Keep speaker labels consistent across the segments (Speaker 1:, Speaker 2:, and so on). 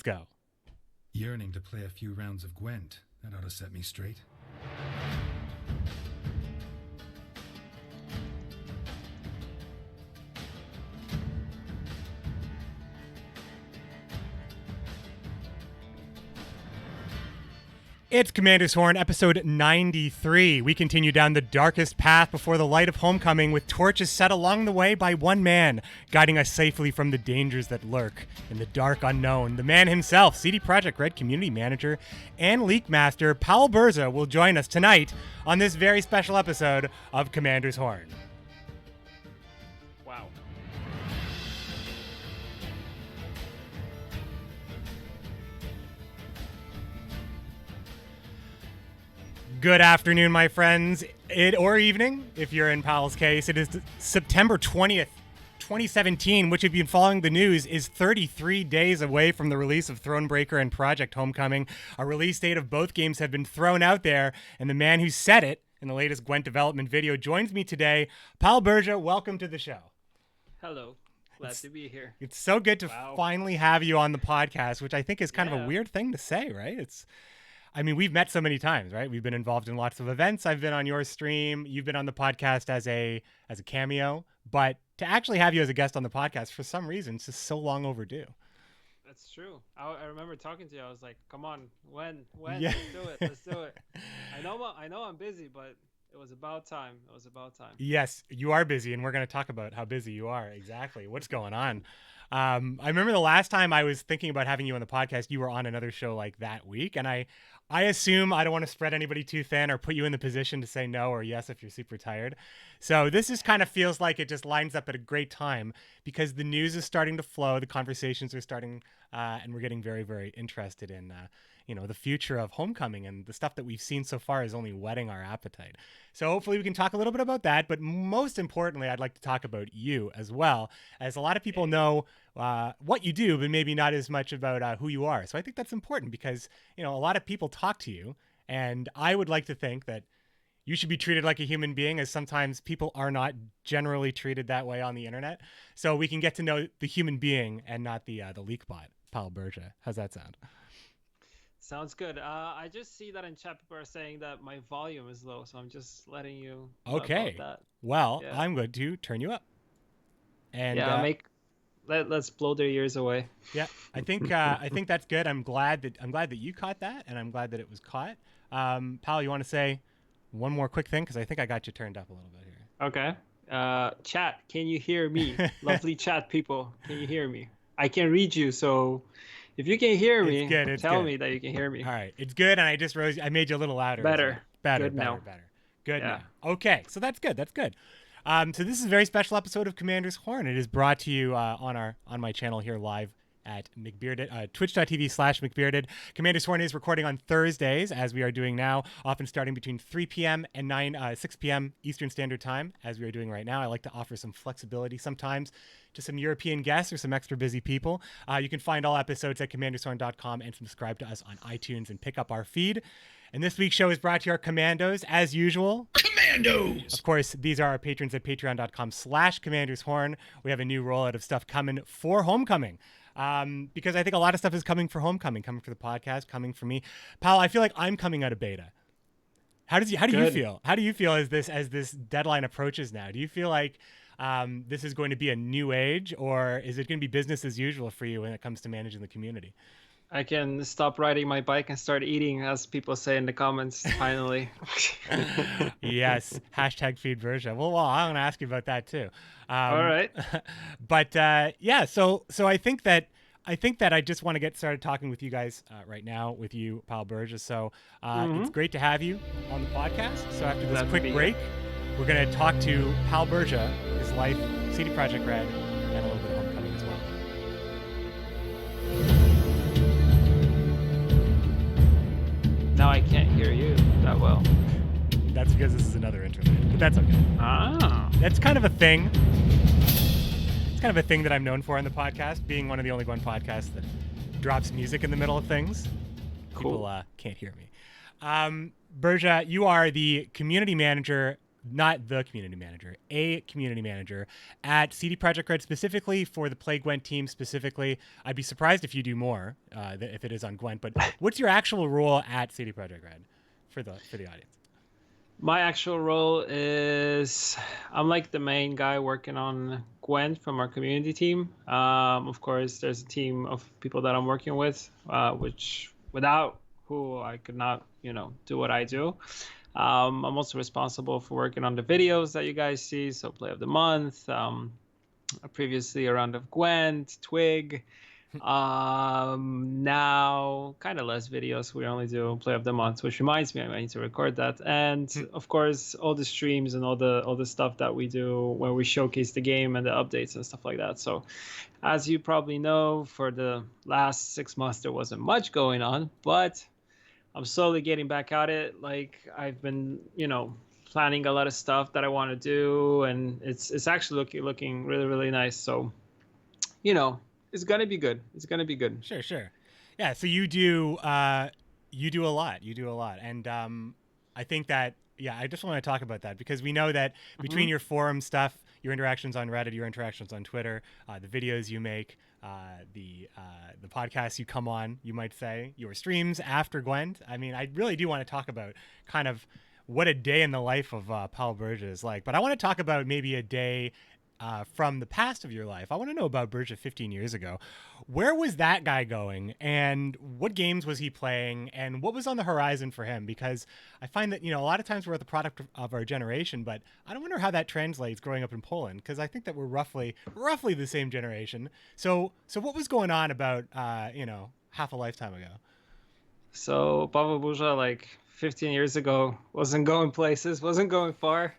Speaker 1: go.
Speaker 2: Yearning to play a few rounds of Gwent. That ought to set me straight.
Speaker 1: It's Commander's Horn, episode 93. We continue down the darkest path before the light of homecoming with torches set along the way by one man, guiding us safely from the dangers that lurk in the dark unknown. The man himself, CD Projekt Red Community Manager and Leak Master Pawel Burza, will join us tonight on this very special episode of Commander's Horn.
Speaker 3: Wow.
Speaker 1: Good afternoon, my friends, or evening, if you're in Pawel's case. It is September 20th, 2017, which, if you've been following the news, is 33 days away from the release of Thronebreaker and Project Homecoming. A release date of both games have been thrown out there, and the man who said it in the latest Gwent development video joins me today. Pawel Burza, welcome to the show.
Speaker 3: Hello. Glad to be here.
Speaker 1: It's so good to finally have you on the podcast, which I think is kind of a weird thing to say, right? We've met so many times, right? We've been involved in lots of events. I've been on your stream. You've been on the podcast as a cameo. But to actually have you as a guest on the podcast, for some reason, it's just so long overdue.
Speaker 3: That's true. I remember talking to you. I was like, come on, when?
Speaker 1: Yeah.
Speaker 3: Let's do it. I know I'm busy, but it was about time.
Speaker 1: Yes, you are busy, and we're going to talk about how busy you are. Exactly. What's going on? I remember the last time I was thinking about having you on the podcast, you were on another show like that week. And I assume I don't want to spread anybody too thin or put you in the position to say no or yes if you're super tired. So this just kind of feels like it just lines up at a great time because the news is starting to flow. The conversations are starting and we're getting very, very interested in, the future of Homecoming, and the stuff that we've seen so far is only whetting our appetite. So hopefully we can talk a little bit about that. But most importantly, I'd like to talk about you as well, as a lot of people know what you do, but maybe not as much about who you are. So I think that's important because, a lot of people talk to you, and I would like to think that you should be treated like a human being, as sometimes people are not generally treated that way on the internet. So we can get to know the human being and not the leak bot, Pawel Burza. How's that sound?
Speaker 3: Sounds good. I just see that in chat people are saying that my volume is low, so I'm just letting you know
Speaker 1: okay.
Speaker 3: about that.
Speaker 1: Well, yeah. I'm going to turn you up. And
Speaker 3: let's blow their ears away.
Speaker 1: Yeah, I think that's good. I'm glad that you caught that, and I'm glad that it was caught. Pawel, you want to say one more quick thing, because I think I got you turned up a little bit here.
Speaker 3: Okay. Chat, can you hear me? Lovely chat people, can you hear me? I can read you, so if you can hear me, tell me that you can hear me.
Speaker 1: All right, it's good, and I made you a little louder.
Speaker 3: Better.
Speaker 1: Good now. Good now. Okay, so that's good. So this is a very special episode of Commander's Horn. It is brought to you on my channel here live at McBearded, twitch.tv/McBearded. Commander's Horn is recording on Thursdays, as we are doing now, often starting between 3 p.m. and 6 p.m. Eastern Standard Time, as we are doing right now. I like to offer some flexibility sometimes to some European guests or some extra busy people. You can find all episodes at commandershorn.com and subscribe to us on iTunes and pick up our feed. And this week's show is brought to you our Commandos, as usual.
Speaker 2: Commandos!
Speaker 1: Of course, these are our patrons at patreon.com/commandershorn. We have a new rollout of stuff coming for Homecoming. Because I think a lot of stuff is coming for Homecoming, coming for the podcast, coming for me. Pawel, I feel like I'm coming out of beta. How do you feel? How do you feel as this deadline approaches now? Do you feel like this is going to be a new age, or is it going to be business as usual for you when it comes to managing the community?
Speaker 3: I can stop riding my bike and start eating, as people say in the comments, finally.
Speaker 1: Yes, #feed Burza. Well, I'm going to ask you about that too.
Speaker 3: All right.
Speaker 1: But so I think that I just want to get started talking with you guys right now, with you, Pawel Burza. So it's great to have you on the podcast. So after this quick break, we're going to talk to Pawel Burza, his life, CD Projekt Red, and a little bit of Homecoming as well.
Speaker 3: Now I can't hear you that well.
Speaker 1: That's because this is another interlude, but that's okay. That's kind of a thing. It's kind of a thing that I'm known for on the podcast, being one of the only one podcasts that drops music in the middle of things.
Speaker 3: Cool.
Speaker 1: People can't hear me. Burza, you are the community manager not the community manager, a community manager at CD Projekt Red, specifically for the Play Gwent team specifically. I'd be surprised if you do more if it is on Gwent, but what's your actual role at CD Projekt Red for the audience?
Speaker 3: My actual role is I'm like the main guy working on Gwent from our community team. Of course, there's a team of people that I'm working with, which without who I could not, do what I do. I'm also responsible for working on the videos that you guys see. So Play of the Month, previously around of Gwent, Twig. Now kind of less videos. We only do Play of the Month, which reminds me I need to record that. And of course, all the streams and all the stuff that we do where we showcase the game and the updates and stuff like that. So as you probably know, for the last 6 months there wasn't much going on, but I'm slowly getting back at it. Like I've been, planning a lot of stuff that I want to do, and it's actually looking really, really nice. So, it's gonna be good. It's gonna be good.
Speaker 1: Sure. Yeah. So you do a lot. And I think that I just want to talk about that because we know that between your forum stuff, your interactions on Reddit, your interactions on Twitter, the videos you make, the podcasts you come on, you might say, your streams after Gwent. I mean, I really do want to talk about kind of what a day in the life of Pawel Burza is like. But I want to talk about maybe a day from the past of your life. I want to know about Burza 15 years ago. Where was that guy going, and what games was he playing, and what was on the horizon for him? Because I find that, a lot of times we're the product of our generation, but I don't wonder how that translates growing up in Poland, because I think that we're roughly the same generation. So what was going on about, half a lifetime ago?
Speaker 3: So Pawel Burza, like 15 years ago, wasn't going places, wasn't going far.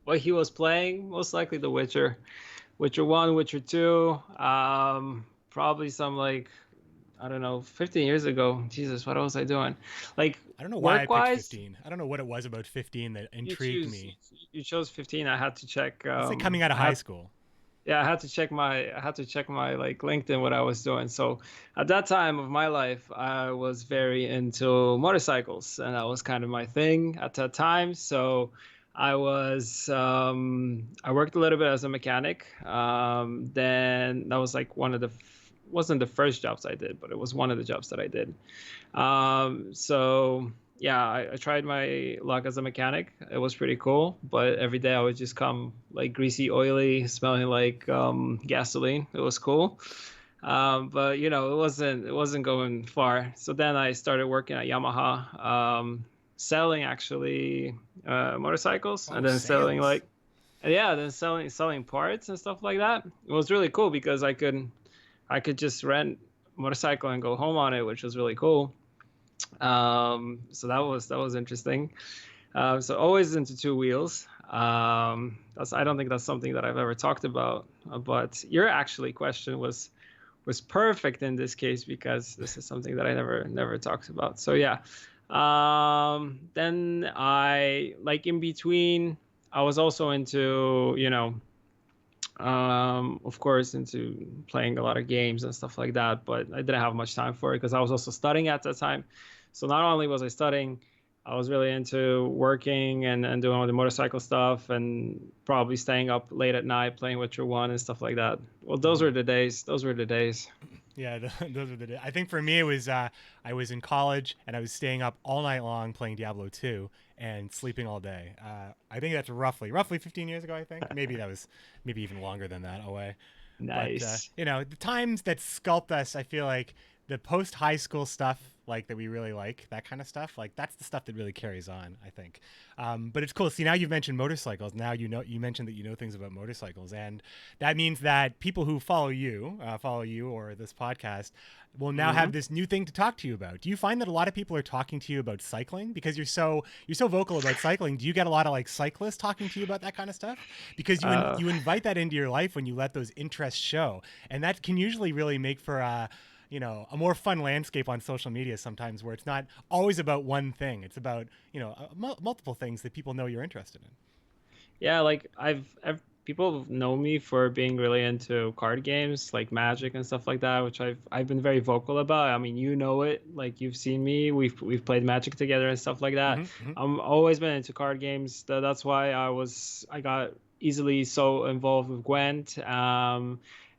Speaker 3: What he was playing, most likely The Witcher 1, Witcher 2, probably some I don't know, 15 years ago. Jesus, what was I doing? I
Speaker 1: don't know why I picked 15. I don't know what it was about 15 that intrigued me.
Speaker 3: You chose 15. I had to check.
Speaker 1: It's like coming out of high school.
Speaker 3: Yeah, I had to check my LinkedIn, what I was doing. So at that time of my life, I was very into motorcycles, and that was kind of my thing at that time. So I was I worked a little bit as a mechanic. Then that was like wasn't the first jobs I did, but it was one of the jobs that I did. So yeah, I tried my luck as a mechanic. It was pretty cool, but every day I would just come like greasy, oily, smelling like gasoline. It was cool, but it wasn't going far. So then I started working at Yamaha, selling actually motorcycles, and then selling selling parts and stuff like that. It was really cool because I could just rent a motorcycle and go home on it, which was really cool. So that was interesting. So always into two wheels. I don't think that's something that I've ever talked about, but your actually question was perfect in this case because this is something that I never talked about. So yeah. Then I in between, I was also into, of course, into playing a lot of games and stuff like that, but I didn't have much time for it because I was also studying at that time. So not only was I studying, I was really into working and doing all the motorcycle stuff and probably staying up late at night playing Witcher 1 and stuff like that. Well, those were the days.
Speaker 1: Yeah, those were the days. I think for me it was I was in college and I was staying up all night long playing Diablo 2 and sleeping all day. I think that's roughly 15 years ago, I think. Maybe that was even longer than that away.
Speaker 3: Nice.
Speaker 1: But, the times that sculpt us, I feel like the post-high school stuff, that we really like, that kind of stuff, that's the stuff that really carries on, I think. But it's cool. See, now you've mentioned motorcycles. Now you mentioned that you know things about motorcycles, and that means that people who follow you or this podcast will now have this new thing to talk to you about. Do you find that a lot of people are talking to you about cycling because you're so vocal about cycling? Do you get a lot of cyclists talking to you about that kind of stuff? Because you invite that into your life when you let those interests show, and that can usually really make for a more fun landscape on social media sometimes, where it's not always about one thing. It's about, multiple things that people know you're interested in.
Speaker 3: Yeah, people know me for being really into card games like Magic and stuff like that, which I've been very vocal about. I mean, you know it, like you've seen me. We've played Magic together and stuff like that. I'm always been into card games. That's why I got easily so involved with Gwent.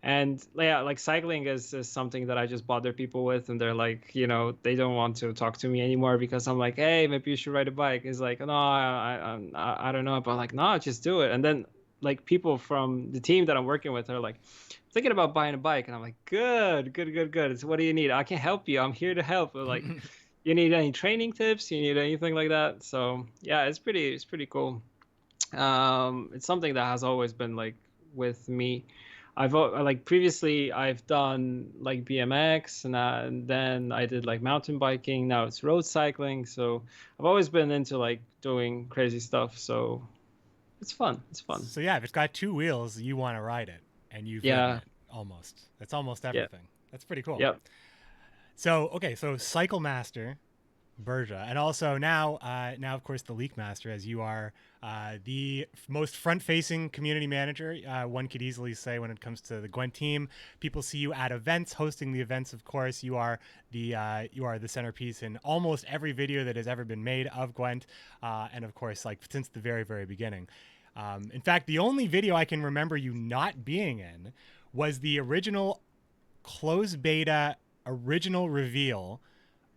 Speaker 3: And yeah, like cycling is something that I just bother people with, and they're like, they don't want to talk to me anymore because I'm like, hey, maybe you should ride a bike. It's like, no, I don't know, but like, no, just do it. And then like people from the team that I'm working with are like thinking about buying a bike, and I'm like, good. So what do you need? I can help you. I'm here to help. Like, you need any training tips? You need anything like that? So yeah, it's pretty cool. It's something that has always been like with me. I've like previously I've done like BMX and then I did like mountain biking. Now it's road cycling. So I've always been into like doing crazy stuff. So it's fun.
Speaker 1: So yeah, if it's got two wheels, you want to ride it, and you've ridden it almost. That's almost everything. That's pretty cool.
Speaker 3: Yep.
Speaker 1: So okay, so Cycle Master Burza, and also now of course the Leak Master, as you are the most front-facing community manager. One could easily say when it comes to the Gwent team, people see you at events, hosting the events. Of course, you are the centerpiece in almost every video that has ever been made of Gwent, and of course, like since the very beginning. In fact, the only video I can remember you not being in was the original closed beta original reveal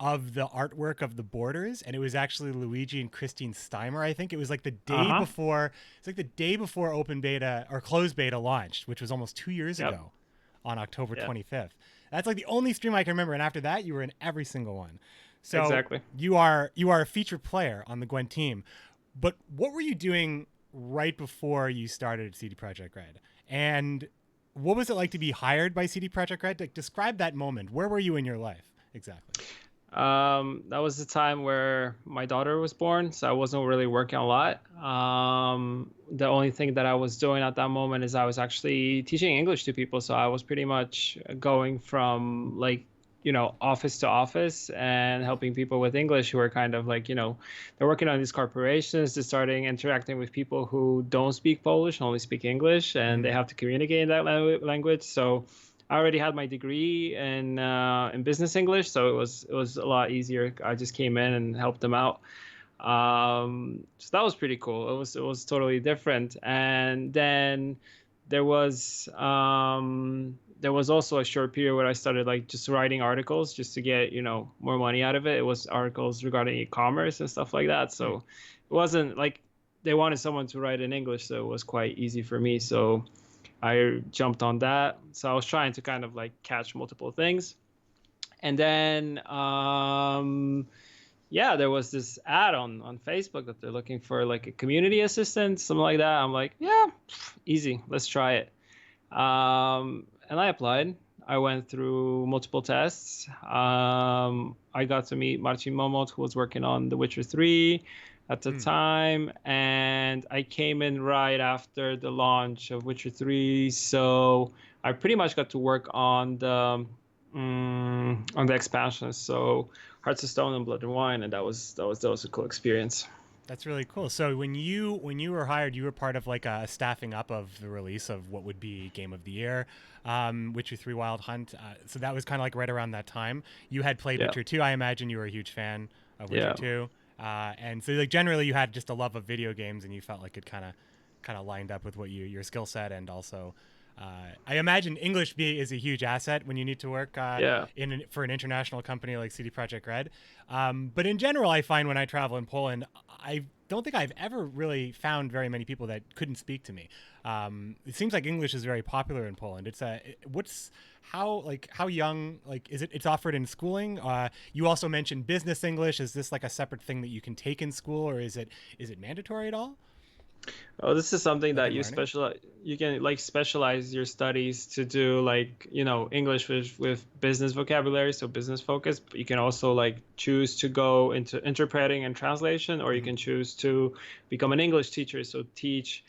Speaker 1: of the artwork of the borders, and it was actually Luigi and Christine Steimer. I think it was like the day before. It's like the day before open beta or closed beta launched, which was almost 2 years ago, on October 25th. That's like the only stream I can remember, and after that, you were in every single one. So
Speaker 3: exactly.
Speaker 1: You are a featured player on the Gwent team. But what were you doing right before you started at CD Projekt Red? And what was it like to be hired by CD Projekt Red? Like, describe that moment. Where were you in your life exactly?
Speaker 3: That was the time where my daughter was born, so I wasn't really working a lot. The only thing that I was doing at that moment is I was actually teaching English to people. So I was pretty much going from like, office to office and helping people with English who are kind of like, they're working on these corporations. They're starting interacting with people who don't speak Polish, only speak English, and they have to communicate in that language. So I already had my degree in business English, so it was a lot easier. I just came in and helped them out. So that was pretty cool. It was totally different. And then there was also a short period where I started like just writing articles just to get more money out of it. It was articles regarding e-commerce and stuff like that. So it wasn't like they wanted someone to write in English, so it was quite easy for me. So I jumped on that. So I was trying to kind of like catch multiple things. And then, there was this ad on Facebook that they're looking for like a community assistant, something like that. I'm like, yeah, easy. Let's try it. And I applied. I went through multiple tests. I got to meet Marcin Momot, who was working on The Witcher 3 at the time, and I came in right after the launch of Witcher 3, so I pretty much got to work on the expansions, so Hearts of Stone and Blood and Wine, and that was a cool experience.
Speaker 1: That's really cool. So when you were hired, you were part of like a staffing up of the release of what would be Game of the Year, Witcher 3 Wild Hunt. So that was kind of like right around that time. You had played Witcher 2. I imagine you were a huge fan of Witcher 2. And so like generally you had just a love of video games, and you felt like it kind of lined up with what your skill set, and also I imagine English is a huge asset when you need to work for an international company like CD Projekt Red. But in general, I find when I travel in Poland, I don't think I've ever really found very many people that couldn't speak to me. It seems like English is very popular in Poland. How young, like, is it? It's offered in schooling. You also mentioned business English. Is this like a separate thing that you can take in school, or is it mandatory at all?
Speaker 3: Oh, this is something that you can like specialize your studies to do, like, English with business vocabulary, so business focus. But you can also like choose to go into interpreting and translation, or you can choose to become an English teacher, so teach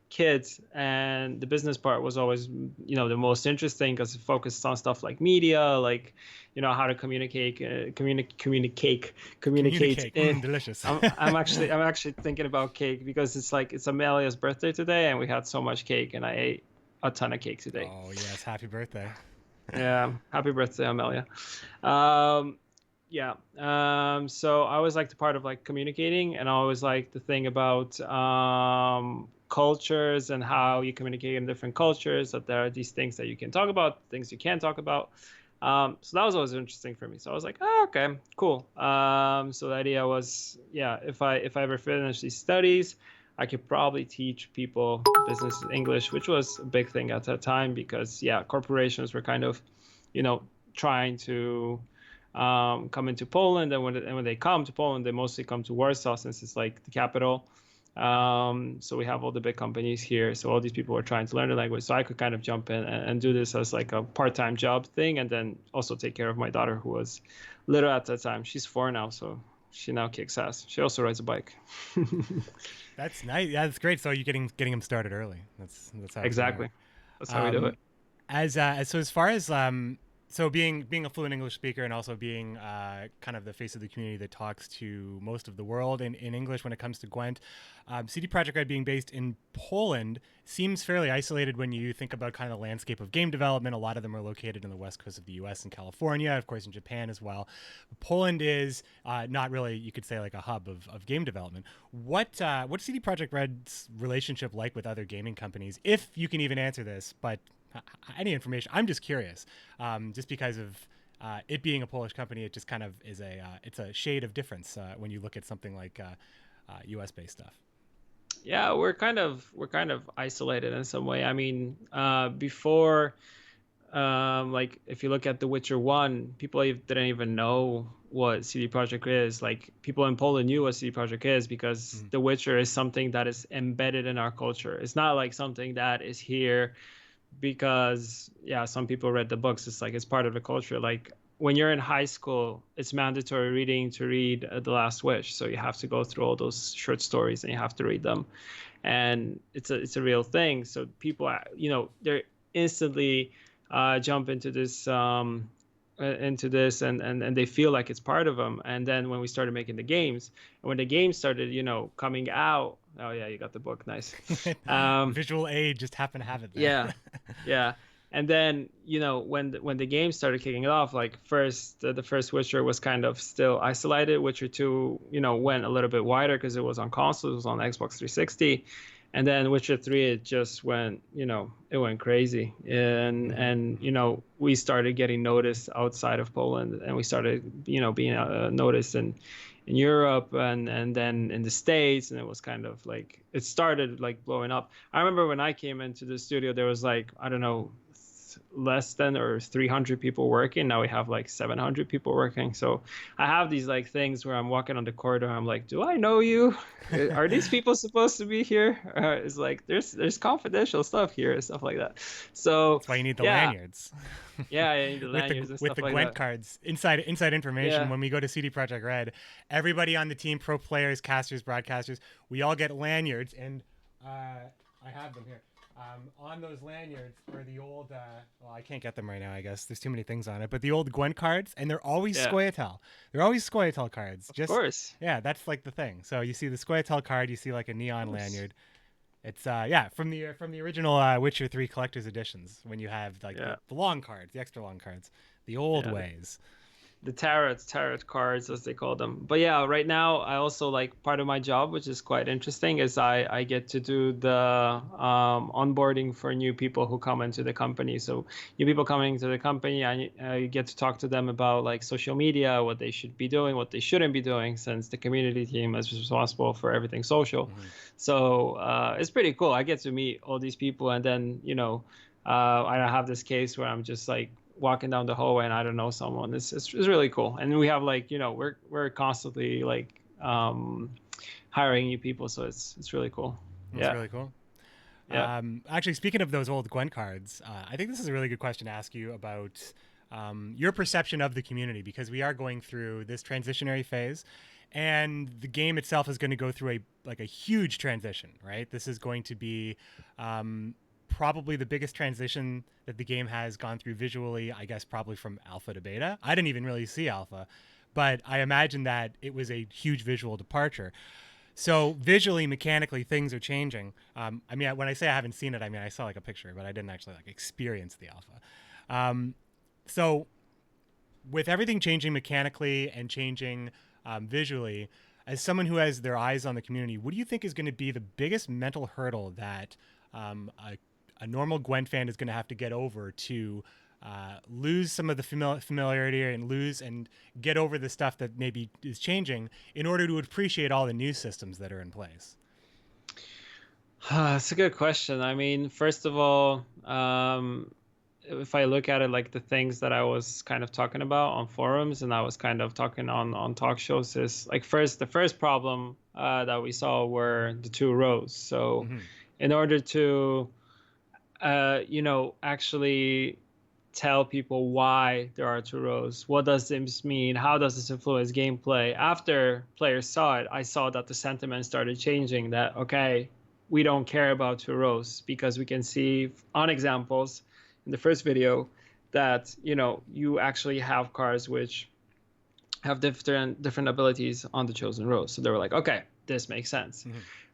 Speaker 3: kids, and the business part was always, the most interesting because it focused on stuff like media, like, how to communicate,
Speaker 1: Communicate.
Speaker 3: in.
Speaker 1: Delicious.
Speaker 3: I'm actually thinking about cake because it's Amelia's birthday today, and we had so much cake, and I ate a ton of cake today.
Speaker 1: Oh yes, happy birthday.
Speaker 3: Yeah, happy birthday, Amelia. Um, yeah. So I always like the part of like communicating, and I always like the thing about cultures and how you communicate in different cultures, that there are these things that you can talk about, things you can't talk about. So that was always interesting for me. So I was like, oh, okay, cool. So the idea was, yeah, if I ever finish these studies, I could probably teach people business English, which was a big thing at that time because, yeah, corporations were kind of, trying to come into Poland. And when they come to Poland, they mostly come to Warsaw since it's like the capital. So we have all the big companies here. So all these people were trying to learn the language. So I could kind of jump in and do this as like a part-time job thing, and then also take care of my daughter, who was little at that time. She's 4 now, so she now kicks ass. She also rides a bike.
Speaker 1: That's nice. Yeah, that's great. So you're getting them started early. That's how
Speaker 3: Exactly. That's how we do it.
Speaker 1: As far as so being a fluent English speaker and also being kind of the face of the community that talks to most of the world in English when it comes to Gwent, CD Projekt Red being based in Poland seems fairly isolated when you think about kind of the landscape of game development. A lot of them are located in the west coast of the U.S. and California, of course, in Japan as well. Poland is not really, you could say, like a hub of game development. What's CD Projekt Red's relationship like with other gaming companies, if you can even answer this, but any information? I'm just curious, just because of it being a Polish company. It just kind of is it's a shade of difference when you look at something like U.S. based stuff.
Speaker 3: Yeah, we're kind of isolated in some way. I mean, before, like if you look at The Witcher 1, people didn't even know what CD Projekt is. Like people in Poland knew what CD Projekt is because The Witcher is something that is embedded in our culture. It's not like something that is here because, yeah, some people read the books. It's like it's part of the culture. Like when you're in high school, it's mandatory reading to read The Last Wish. So you have to go through all those short stories and you have to read them. And it's a real thing. So people, they're instantly jump into this and they feel like it's part of them. And then when we started making the games, and when the games started, coming out, oh yeah, you got the book, nice.
Speaker 1: Visual aid, just happen to have it there.
Speaker 3: Yeah, yeah. And then when the game started kicking it off, like the first Witcher was kind of still isolated. Witcher 2 went a little bit wider because it was on console, it was on Xbox 360. And then Witcher 3, it just went, it went crazy. And we started getting noticed outside of Poland, and we started, being noticed in Europe and then in the States. And it was kind of like, it started like blowing up. I remember when I came into the studio, there was like, I don't know, less than or 300 people working. Now we have like 700 people working. So I have these like things where I'm walking on the corridor, I'm like, do I know you? Are these people supposed to be here? It's like there's confidential stuff here and stuff like that. So
Speaker 1: that's why you need the lanyards.
Speaker 3: Yeah, I need the lanyards
Speaker 1: with the Gwent cards. Inside information. Yeah. When we go to CD Projekt Red, everybody on the team, pro players, casters, broadcasters, we all get lanyards, and I have them here. On those lanyards are the old, well, I can't get them right now, I guess. There's too many things on it. But the old Gwent cards, and they're always Scoia'tael. They're always Scoia'tael cards.
Speaker 3: Of course.
Speaker 1: Yeah, that's like the thing. So you see the Scoia'tael card, you see like a neon lanyard. It's, from the original Witcher 3 collector's editions, when you have like the long cards, the extra long cards, the old ways.
Speaker 3: The tarot cards, as they call them. But yeah, right now I also like part of my job, which is quite interesting, is I get to do the onboarding for new people who come into the company. So new people coming into the company, I get to talk to them about like social media, what they should be doing, what they shouldn't be doing, since the community team is responsible for everything social. Mm-hmm. So it's pretty cool. I get to meet all these people, and then I have this case where I'm just like walking down the hallway and I don't know someone. It's really cool. And we have like, we're constantly like hiring new people, so it's really cool.
Speaker 1: That's really cool. Yeah. Actually, speaking of those old Gwent cards, I think this is a really good question to ask you about your perception of the community, because we are going through this transitionary phase, and the game itself is going to go through a huge transition, right? This is going to be probably the biggest transition that the game has gone through visually, I guess, probably from alpha to beta. I didn't even really see alpha, but I imagine that it was a huge visual departure. So visually, mechanically, things are changing. I mean, when I say I haven't seen it, I mean I saw like a picture, but I didn't actually like experience the alpha. So with everything changing mechanically and changing visually, as someone who has their eyes on the community, what do you think is going to be the biggest mental hurdle that a normal Gwent fan is going to have to get over to lose some of the familiarity and get over the stuff that maybe is changing in order to appreciate all the new systems that are in place?
Speaker 3: That's a good question. I mean, first of all, if I look at it like the things that I was kind of talking about on forums and I was kind of talking on talk shows is like the first problem that we saw were the two rows. So in order to, actually tell people why there are two rows, what does this mean? How does this influence gameplay? After players saw it, I saw that the sentiment started changing that, okay, we don't care about two rows because we can see on examples in the first video that you actually have cars which have different abilities on the chosen rows. So they were like, okay, this makes sense.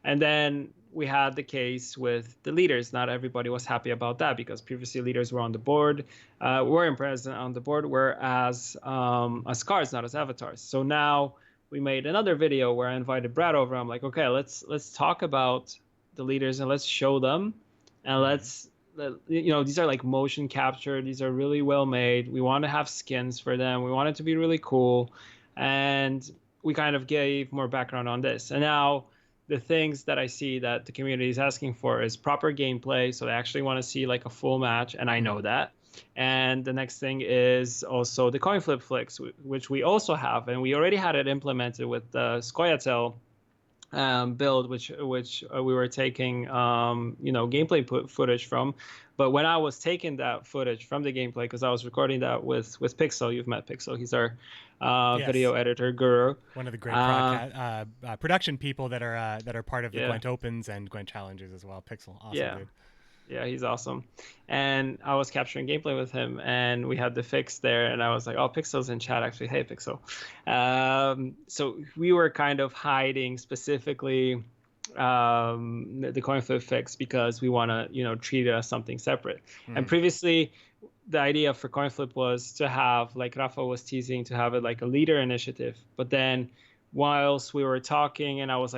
Speaker 3: And then we had the case with the leaders. Not everybody was happy about that because previously leaders were on the board, were present on the board, whereas as cars, not as avatars. So now we made another video where I invited Brad over. I'm like, okay, let's talk about the leaders and let's show them, and these are like motion capture. These are really well made. We want to have skins for them. We want it to be really cool. And we kind of gave more background on this. And now the things that I see that the community is asking for is proper gameplay. So they actually want to see like a full match. And I know that. And the next thing is also the coin flip flicks, which we also have. And we already had it implemented with the Skoyatel build, which we were taking gameplay footage from. But when I was taking that footage from the gameplay, because I was recording that with Pixel, you've met Pixel, he's our
Speaker 1: Yes.
Speaker 3: video editor guru,
Speaker 1: one of the great production people that are part of the Gwent Opens and Gwent Challenges as well. Pixel, awesome dude.
Speaker 3: Yeah, he's awesome. And I was capturing gameplay with him, and we had the fix there, and I was like, oh, Pixel's in chat, actually. Hey, Pixel. So we were kind of hiding specifically the coin flip fix because we want to, treat it as something separate. And previously, the idea for coin flip was to have, like Rafa was teasing, to have it like a leader initiative. But then whilst we were talking, and I was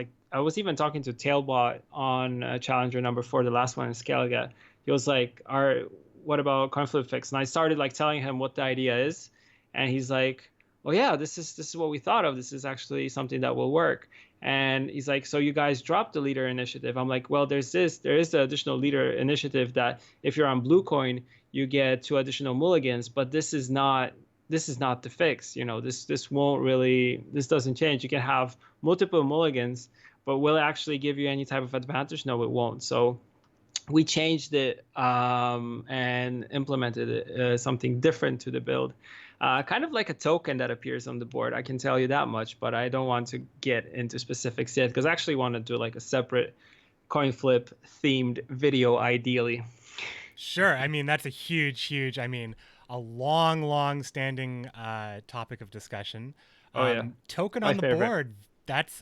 Speaker 3: even talking to Tailbot on Challenger number 4, the last one in Skellige. He was like, what about coin flip fix? And I started like telling him what the idea is. And he's like, well, yeah, this is what we thought of. This is actually something that will work. And he's like, so you guys dropped the leader initiative. I'm like, well, there is the additional leader initiative that if you're on blue coin, you get 2 additional mulligans, but this is not the fix. This won't really, this doesn't change. You can have multiple mulligans, but will it actually give you any type of advantage? No, it won't. So we changed it and implemented something different to the build. Kind of like a token that appears on the board. I can tell you that much, but I don't want to get into specifics yet because I actually want to do like a separate coin flip themed video ideally.
Speaker 1: Sure. I mean, that's a huge, a long standing topic of discussion. Token on the board. That's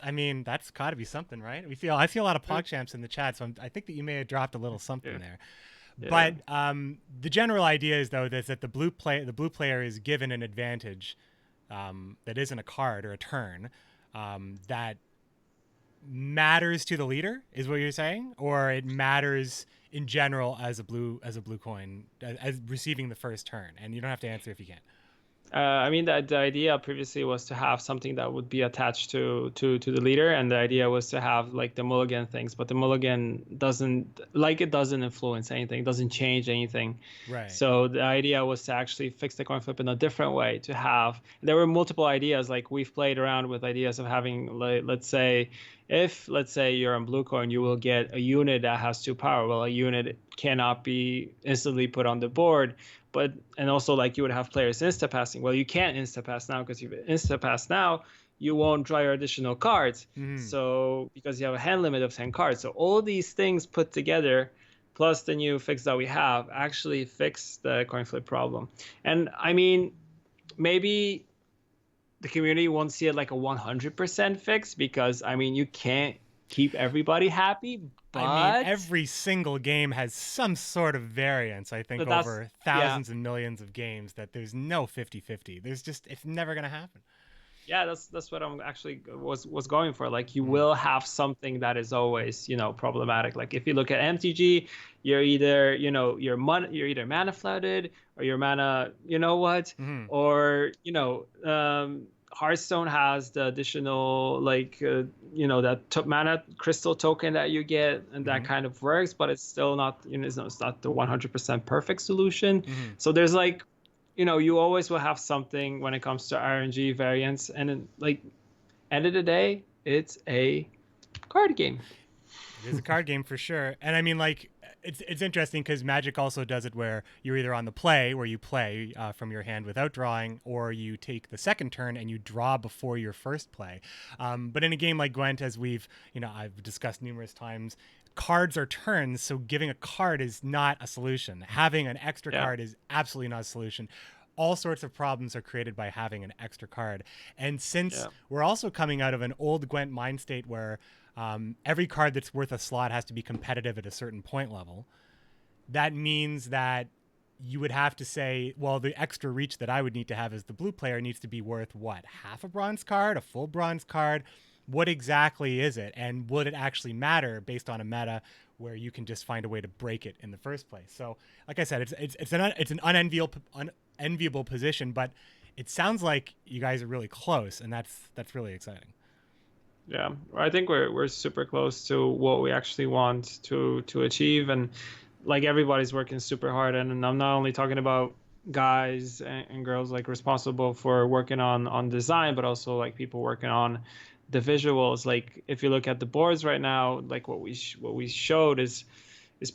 Speaker 1: got to be something, right? I see a lot of PogChamps in the chat, so I think that you may have dropped a little something there. Yeah. But the general idea is though that the blue player is given an advantage that isn't a card or a turn that matters to the leader, is what you're saying, or it matters in general as a blue coin as receiving the first turn, and you don't have to answer if you can't.
Speaker 3: I mean, the idea previously was to have something that would be attached to the leader, and the idea was to have like the mulligan things, but the mulligan doesn't influence anything, doesn't change anything.
Speaker 1: Right.
Speaker 3: So the idea was to actually fix the coin flip in a different way. There were multiple ideas. Like we've played around with ideas of having, like, let's say, if let's say you're on blue coin, you will get a unit that has 2 power. Well, a unit cannot be instantly put on the board, but and also like you would have players insta passing. Well, you can't insta pass now, because if you insta pass now, you won't draw your additional cards. So because you have a hand limit of 10 cards. So all these things put together, plus the new fix that we have, actually fix the coin flip problem. And I mean, maybe the community won't see it like a 100% fix, because I mean, you can't keep everybody happy, but
Speaker 1: I mean, every single game has some sort of variance, I think, over thousands and millions of games, that there's no 50-50. There's just, it's never going to happen.
Speaker 3: Yeah, that's what I'm actually was going for. Like, you will have something that is always, problematic. Like, if you look at MTG, you're either, you're either mana flooded, or your mana, or Hearthstone has the additional, like, that mana crystal token that you get, and that kind of works, but it's still not, it's not the 100% perfect solution. So there's like, you always will have something when it comes to RNG variants, and then, like, end of the day, it's a card game.
Speaker 1: It is a card game for sure. And I mean, like, it's interesting because Magic also does it where you're either on the play, where you play from your hand without drawing, or you take the second turn and you draw before your first play. But in a game like Gwent, as I've discussed numerous times, cards are turns, so giving a card is not a solution. Having an extra card is absolutely not a solution. All sorts of problems are created by having an extra card. And since we're also coming out of an old Gwent mind state where every card that's worth a slot has to be competitive at a certain point level, that means that you would have to say, well, the extra reach that I would need to have as the blue player needs to be worth what? Half a bronze card, a full bronze card? What exactly is it? And would it actually matter based on a meta where you can just find a way to break it in the first place? So, like I said, it's an unenviable position, but it sounds like you guys are really close, and that's really exciting.
Speaker 3: Yeah, I think we're super close to what we actually want to achieve, and like, everybody's working super hard. And I'm not only talking about guys and girls like responsible for working on design, but also like people working on the visuals. Like, if you look at the boards right now, like what we showed is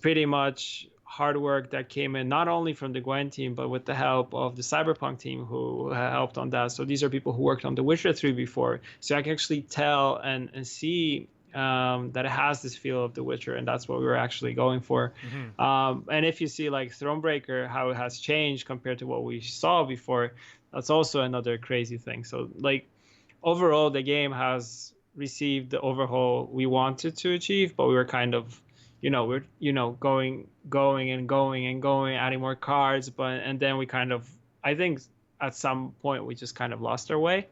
Speaker 3: pretty much hard work that came in not only from the Gwent team, but with the help of the Cyberpunk team who helped on that. So these are people who worked on The Witcher 3 before. So I can actually tell and see that it has this feel of The Witcher, and that's what we were actually going for. And if you see like Thronebreaker, how it has changed compared to what we saw before, that's also another crazy thing. So like, overall, the game has received the overhaul we wanted to achieve, but we were kind of, we're going and going, adding more cards, and then we kind of, I think at some point we just kind of lost our way.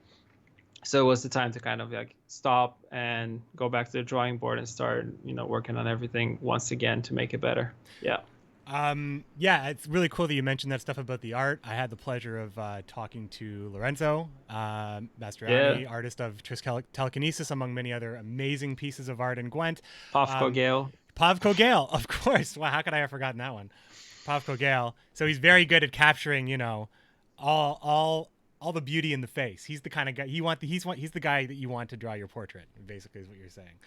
Speaker 3: So it was the time to kind of like stop and go back to the drawing board and start, working on everything once again to make it better. Yeah.
Speaker 1: Yeah, it's really cool that you mentioned that stuff about the art. I had the pleasure of talking to Lorenzo Mastroianni, artist of Trisk Telekinesis, among many other amazing pieces of art in Gwent.
Speaker 3: Pavko Gale.
Speaker 1: Pavko Gale, of course. Wow, how could I have forgotten that one? Pavko Gale. So he's very good at capturing, all the beauty in the face. He's the kind of guy he's the guy that you want to draw your portrait, basically, is what you're saying.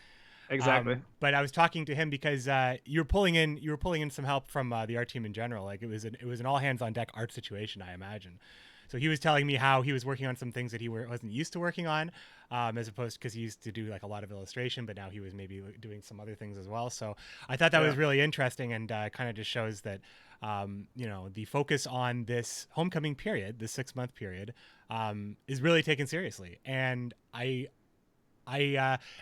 Speaker 3: Exactly.
Speaker 1: But I was talking to him because you were pulling in some help from the art team in general. Like, it was an all hands on deck art situation, I imagine. So he was telling me how he was working on some things that he wasn't used to working on, as opposed, because he used to do like a lot of illustration, but now he was maybe doing some other things as well. So I thought that was really interesting, and kind of just shows that the focus on this homecoming period, this 6-month period, is really taken seriously. And I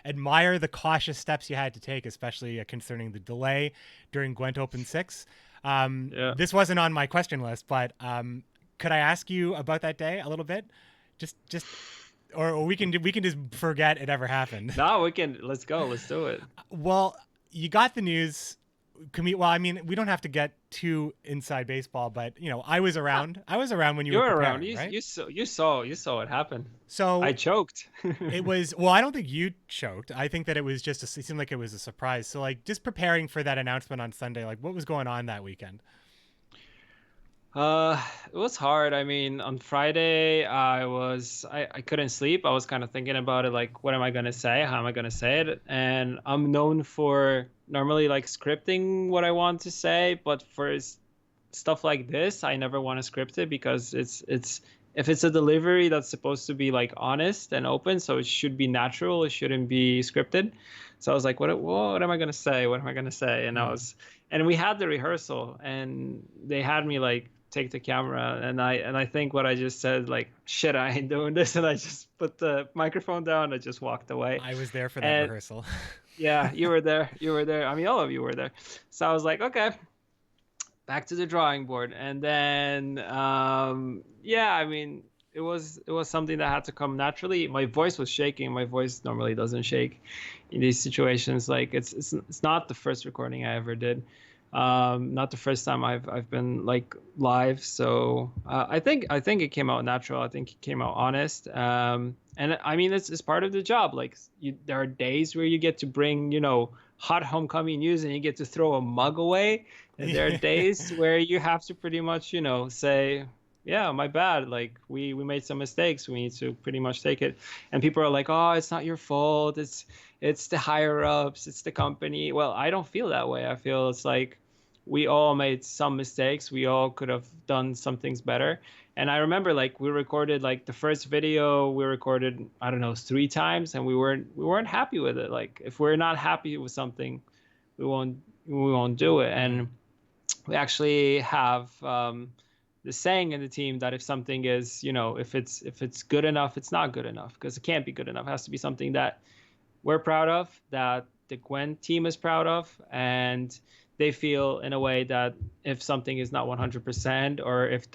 Speaker 1: admire the cautious steps you had to take, especially concerning the delay during Gwent Open 6. This wasn't on my question list, but could I ask you about that day a little bit? Or we can just forget it ever happened.
Speaker 3: No, we can. Let's go. Let's do it.
Speaker 1: Well, you got the news. I mean, we don't have to get too inside baseball, but I was around. I was around when you were
Speaker 3: around.
Speaker 1: Right?
Speaker 3: You saw it happen.
Speaker 1: So
Speaker 3: I choked.
Speaker 1: It was, well, I don't think you choked. I think that it was just it seemed like it was a surprise. So like, just preparing for that announcement on Sunday, like, what was going on that weekend?
Speaker 3: It was hard. I mean, on Friday, I couldn't sleep. I was kind of thinking about it, like, what am I gonna say? How am I gonna say it? And I'm known for normally like scripting what I want to say, but for stuff like this, I never want to script it because it's if it's a delivery that's supposed to be like honest and open, so it should be natural. It shouldn't be scripted. So I was like, what am I gonna say? What am I gonna say? And we had the rehearsal, and they had me like take the camera, and I think what I just said, like, shit, I ain't doing this, and I just put the microphone down and I just walked away.
Speaker 1: I was there for that
Speaker 3: And
Speaker 1: rehearsal.
Speaker 3: yeah, you were there. You were there. I mean, all of you were there. So I was like, okay, back to the drawing board. And then yeah, I mean, it was something that had to come naturally. My voice was shaking. My voice normally doesn't shake in these situations. Like, it's not the first recording I ever did, not the first time I've been like live. So I think it came out natural. I think it came out honest. And I mean, it's part of the job. Like, there are days where you get to bring, hot homecoming news, and you get to throw a mug away. And there are days where you have to pretty much, say, yeah, my bad. Like, we made some mistakes. We need to pretty much take it. And people are like, oh, it's not your fault. It's the higher ups. It's the company. Well, I don't feel that way. I feel it's like we all made some mistakes. We all could have done some things better. And I remember, like, we recorded, like, the first video we recorded, I don't know, 3 times, and we weren't happy with it. Like, if we're not happy with something, we won't do it. And we actually have the saying in the team that if something is, if it's good enough, it's not good enough, because it can't be good enough. It has to be something that we're proud of, that the Gwent team is proud of, and they feel in a way that if something is not 100%, or if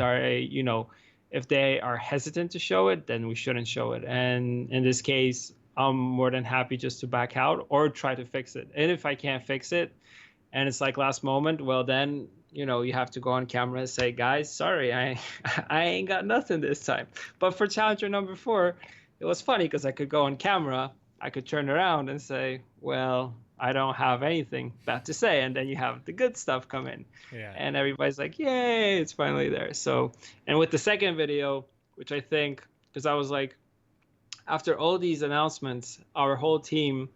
Speaker 3: if they are hesitant to show it, then we shouldn't show it. And in this case, I'm more than happy just to back out or try to fix it. And if I can't fix it, and it's like last moment, well, then you have to go on camera and say, guys, sorry, I I ain't got nothing this time. But for challenger number 4, it was funny because I could go on camera, I could turn around and say, well, I don't have anything bad to say, and then you have the good stuff come in.
Speaker 1: Yeah.
Speaker 3: And everybody's like, yay, it's finally there. So, and with the second video, which I think, because I was like, after all these announcements, our whole team,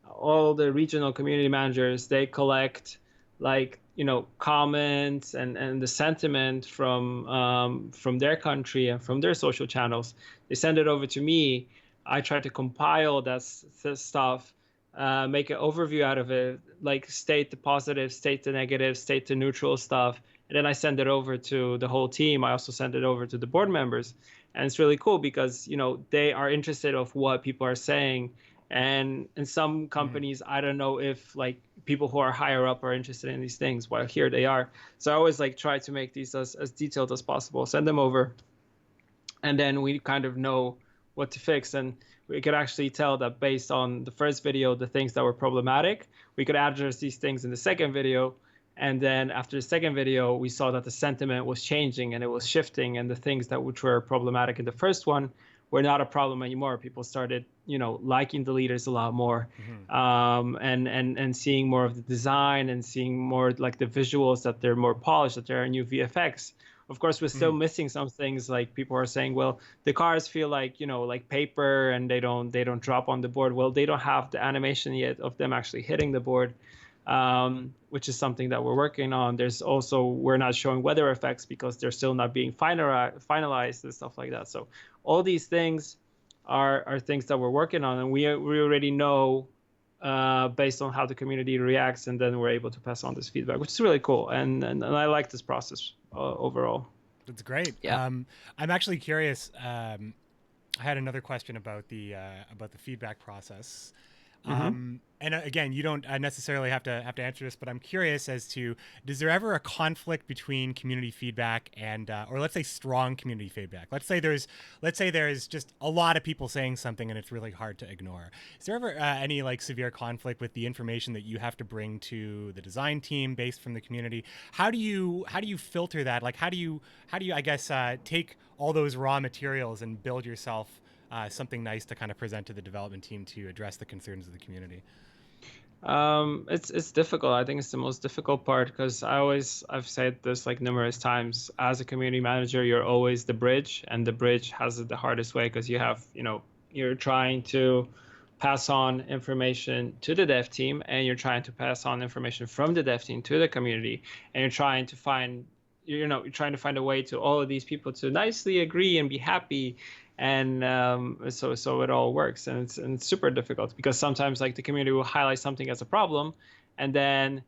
Speaker 3: all the regional community managers, they collect, like, comments and the sentiment from their country and from their social channels. They send it over to me. I try to compile that stuff, make an overview out of it, like state the positive, state the negative, state the neutral stuff, and then I send it over to the whole team. I also send it over to the board members, and it's really cool because they are interested of what people are saying. And in some companies, I don't know if, like, people who are higher up are interested in these things, while here they are. So I always, like, try to make these as detailed as possible, send them over, and then we kind of know what to fix. And we could actually tell that based on the first video, the things that were problematic, we could address these things in the second video. And then after the second video, we saw that the sentiment was changing and it was shifting, and the things that which were problematic in the first one were not a problem anymore. People started, liking the leaders a lot more, and seeing more of the design, and seeing more like the visuals, that they're more polished, that there are new VFX. Of course, we're still missing some things. Like, people are saying, well, the cars feel like, like paper, and they don't drop on the board. Well, they don't have the animation yet of them actually hitting the board, which is something that we're working on. There's also, we're not showing weather effects because they're still not being finalized and stuff like that. So all these things are things that we're working on, and we already know, based on how the community reacts, and then we're able to pass on this feedback, which is really cool. And I like this process overall.
Speaker 1: That's great.
Speaker 3: Yeah.
Speaker 1: I'm actually curious. I had another question about the feedback process. And again, you don't necessarily have to answer this, but I'm curious as to, is there ever a conflict between community feedback and, or let's say strong community feedback? Let's say there's just a lot of people saying something and it's really hard to ignore. Is there ever any like severe conflict with the information that you have to bring to the design team based from the community? How do you filter that? Like, how do you I guess take all those raw materials and build yourself something nice to kind of present to the development team to address the concerns of the community?
Speaker 3: It's difficult. I think it's the most difficult part because I've said this like numerous times. As a community manager, you're always the bridge, and the bridge has it the hardest way because you have, you're trying to pass on information to the dev team, and you're trying to pass on information from the dev team to the community, and you're trying to find, you're trying to find a way to all of these people to nicely agree and be happy, and so it all works, and it's super difficult because sometimes like the community will highlight something as a problem, and then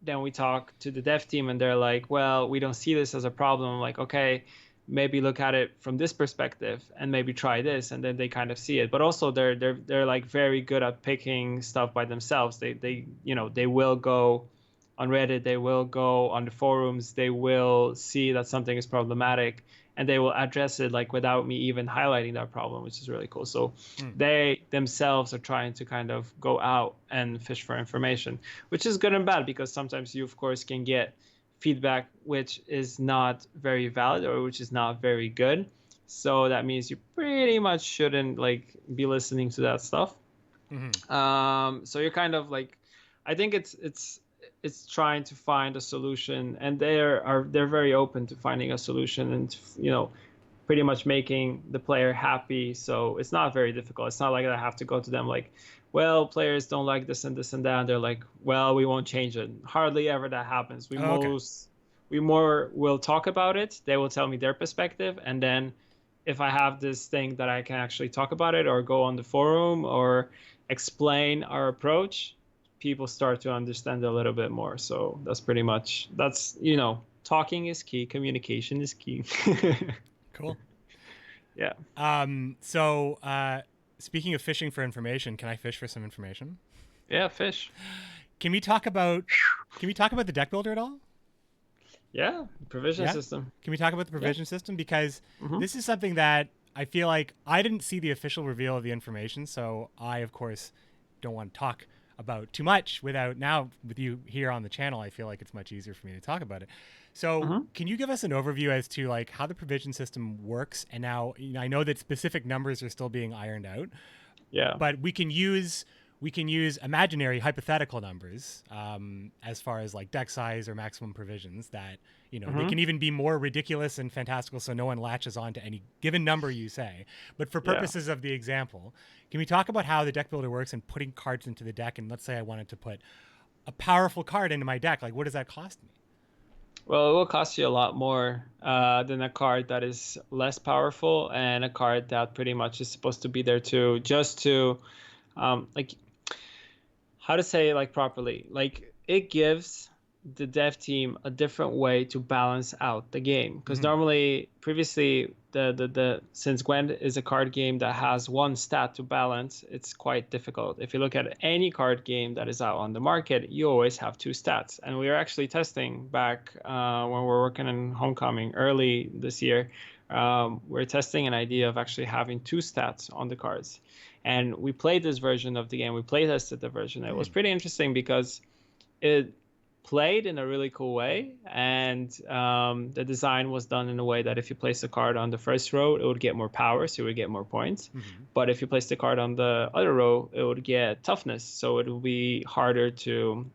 Speaker 3: then we talk to the dev team and they're like, well, we don't see this as a problem. I'm like, okay, maybe look at it from this perspective and maybe try this, and then they kind of see it. But also they're like very good at picking stuff by themselves. They will go on Reddit, they will go on the forums, they will see that something is problematic, and they will address it like without me even highlighting that problem, which is really cool. So they themselves are trying to kind of go out and fish for information, which is good and bad because sometimes you of course can get feedback which is not very valid or which is not very good. So that means you pretty much shouldn't like be listening to that stuff. So you're kind of like, I think it's trying to find a solution, and they're very open to finding a solution and pretty much making the player happy. So it's not very difficult. It's not like I have to go to them like, well, players don't like this and this and that, and they're like, well, we won't change it. Hardly ever that happens. We more will talk about it. They will tell me their perspective, and then if I have this thing that I can actually talk about it or go on the forum or explain our approach, people start to understand a little bit more. So that's talking is key, communication is key.
Speaker 1: Cool.
Speaker 3: Yeah.
Speaker 1: So speaking of fishing for information, can I fish for some information?
Speaker 3: Yeah, fish.
Speaker 1: Can we talk about the deck builder at all?
Speaker 3: Yeah, provision system.
Speaker 1: Can we talk about the provision system? Because this is something that I feel like I didn't see the official reveal of the information, so I of course don't want to talk about too much without, now with you here on the channel, I feel like it's much easier for me to talk about it. So can you give us an overview as to like how the provision system works? And now I know that specific numbers are still being ironed out.
Speaker 3: Yeah.
Speaker 1: But we can use imaginary hypothetical numbers as far as like deck size or maximum provisions that, they can even be more ridiculous and fantastical so no one latches on to any given number you say. But for purposes of the example, can we talk about how the deck builder works and putting cards into the deck? And let's say I wanted to put a powerful card into my deck. Like, what does that cost me?
Speaker 3: Well, it will cost you a lot more than a card that is less powerful and a card that pretty much is supposed to be there to just to like, how to say like properly, like it gives the dev team a different way to balance out the game, because normally previously the since Gwent is a card game that has one stat to balance, it's quite difficult. If you look at any card game that is out on the market, you always have two stats, and we were actually testing back when we were working in Homecoming early this year. We're testing an idea of actually having two stats on the cards. And we played this version of the game. We play tested the version. It was pretty interesting because it played in a really cool way. And the design was done in a way that if you place a card on the first row, it would get more power, so you would get more points. But if you place the card on the other row, it would get toughness, so it would be harder to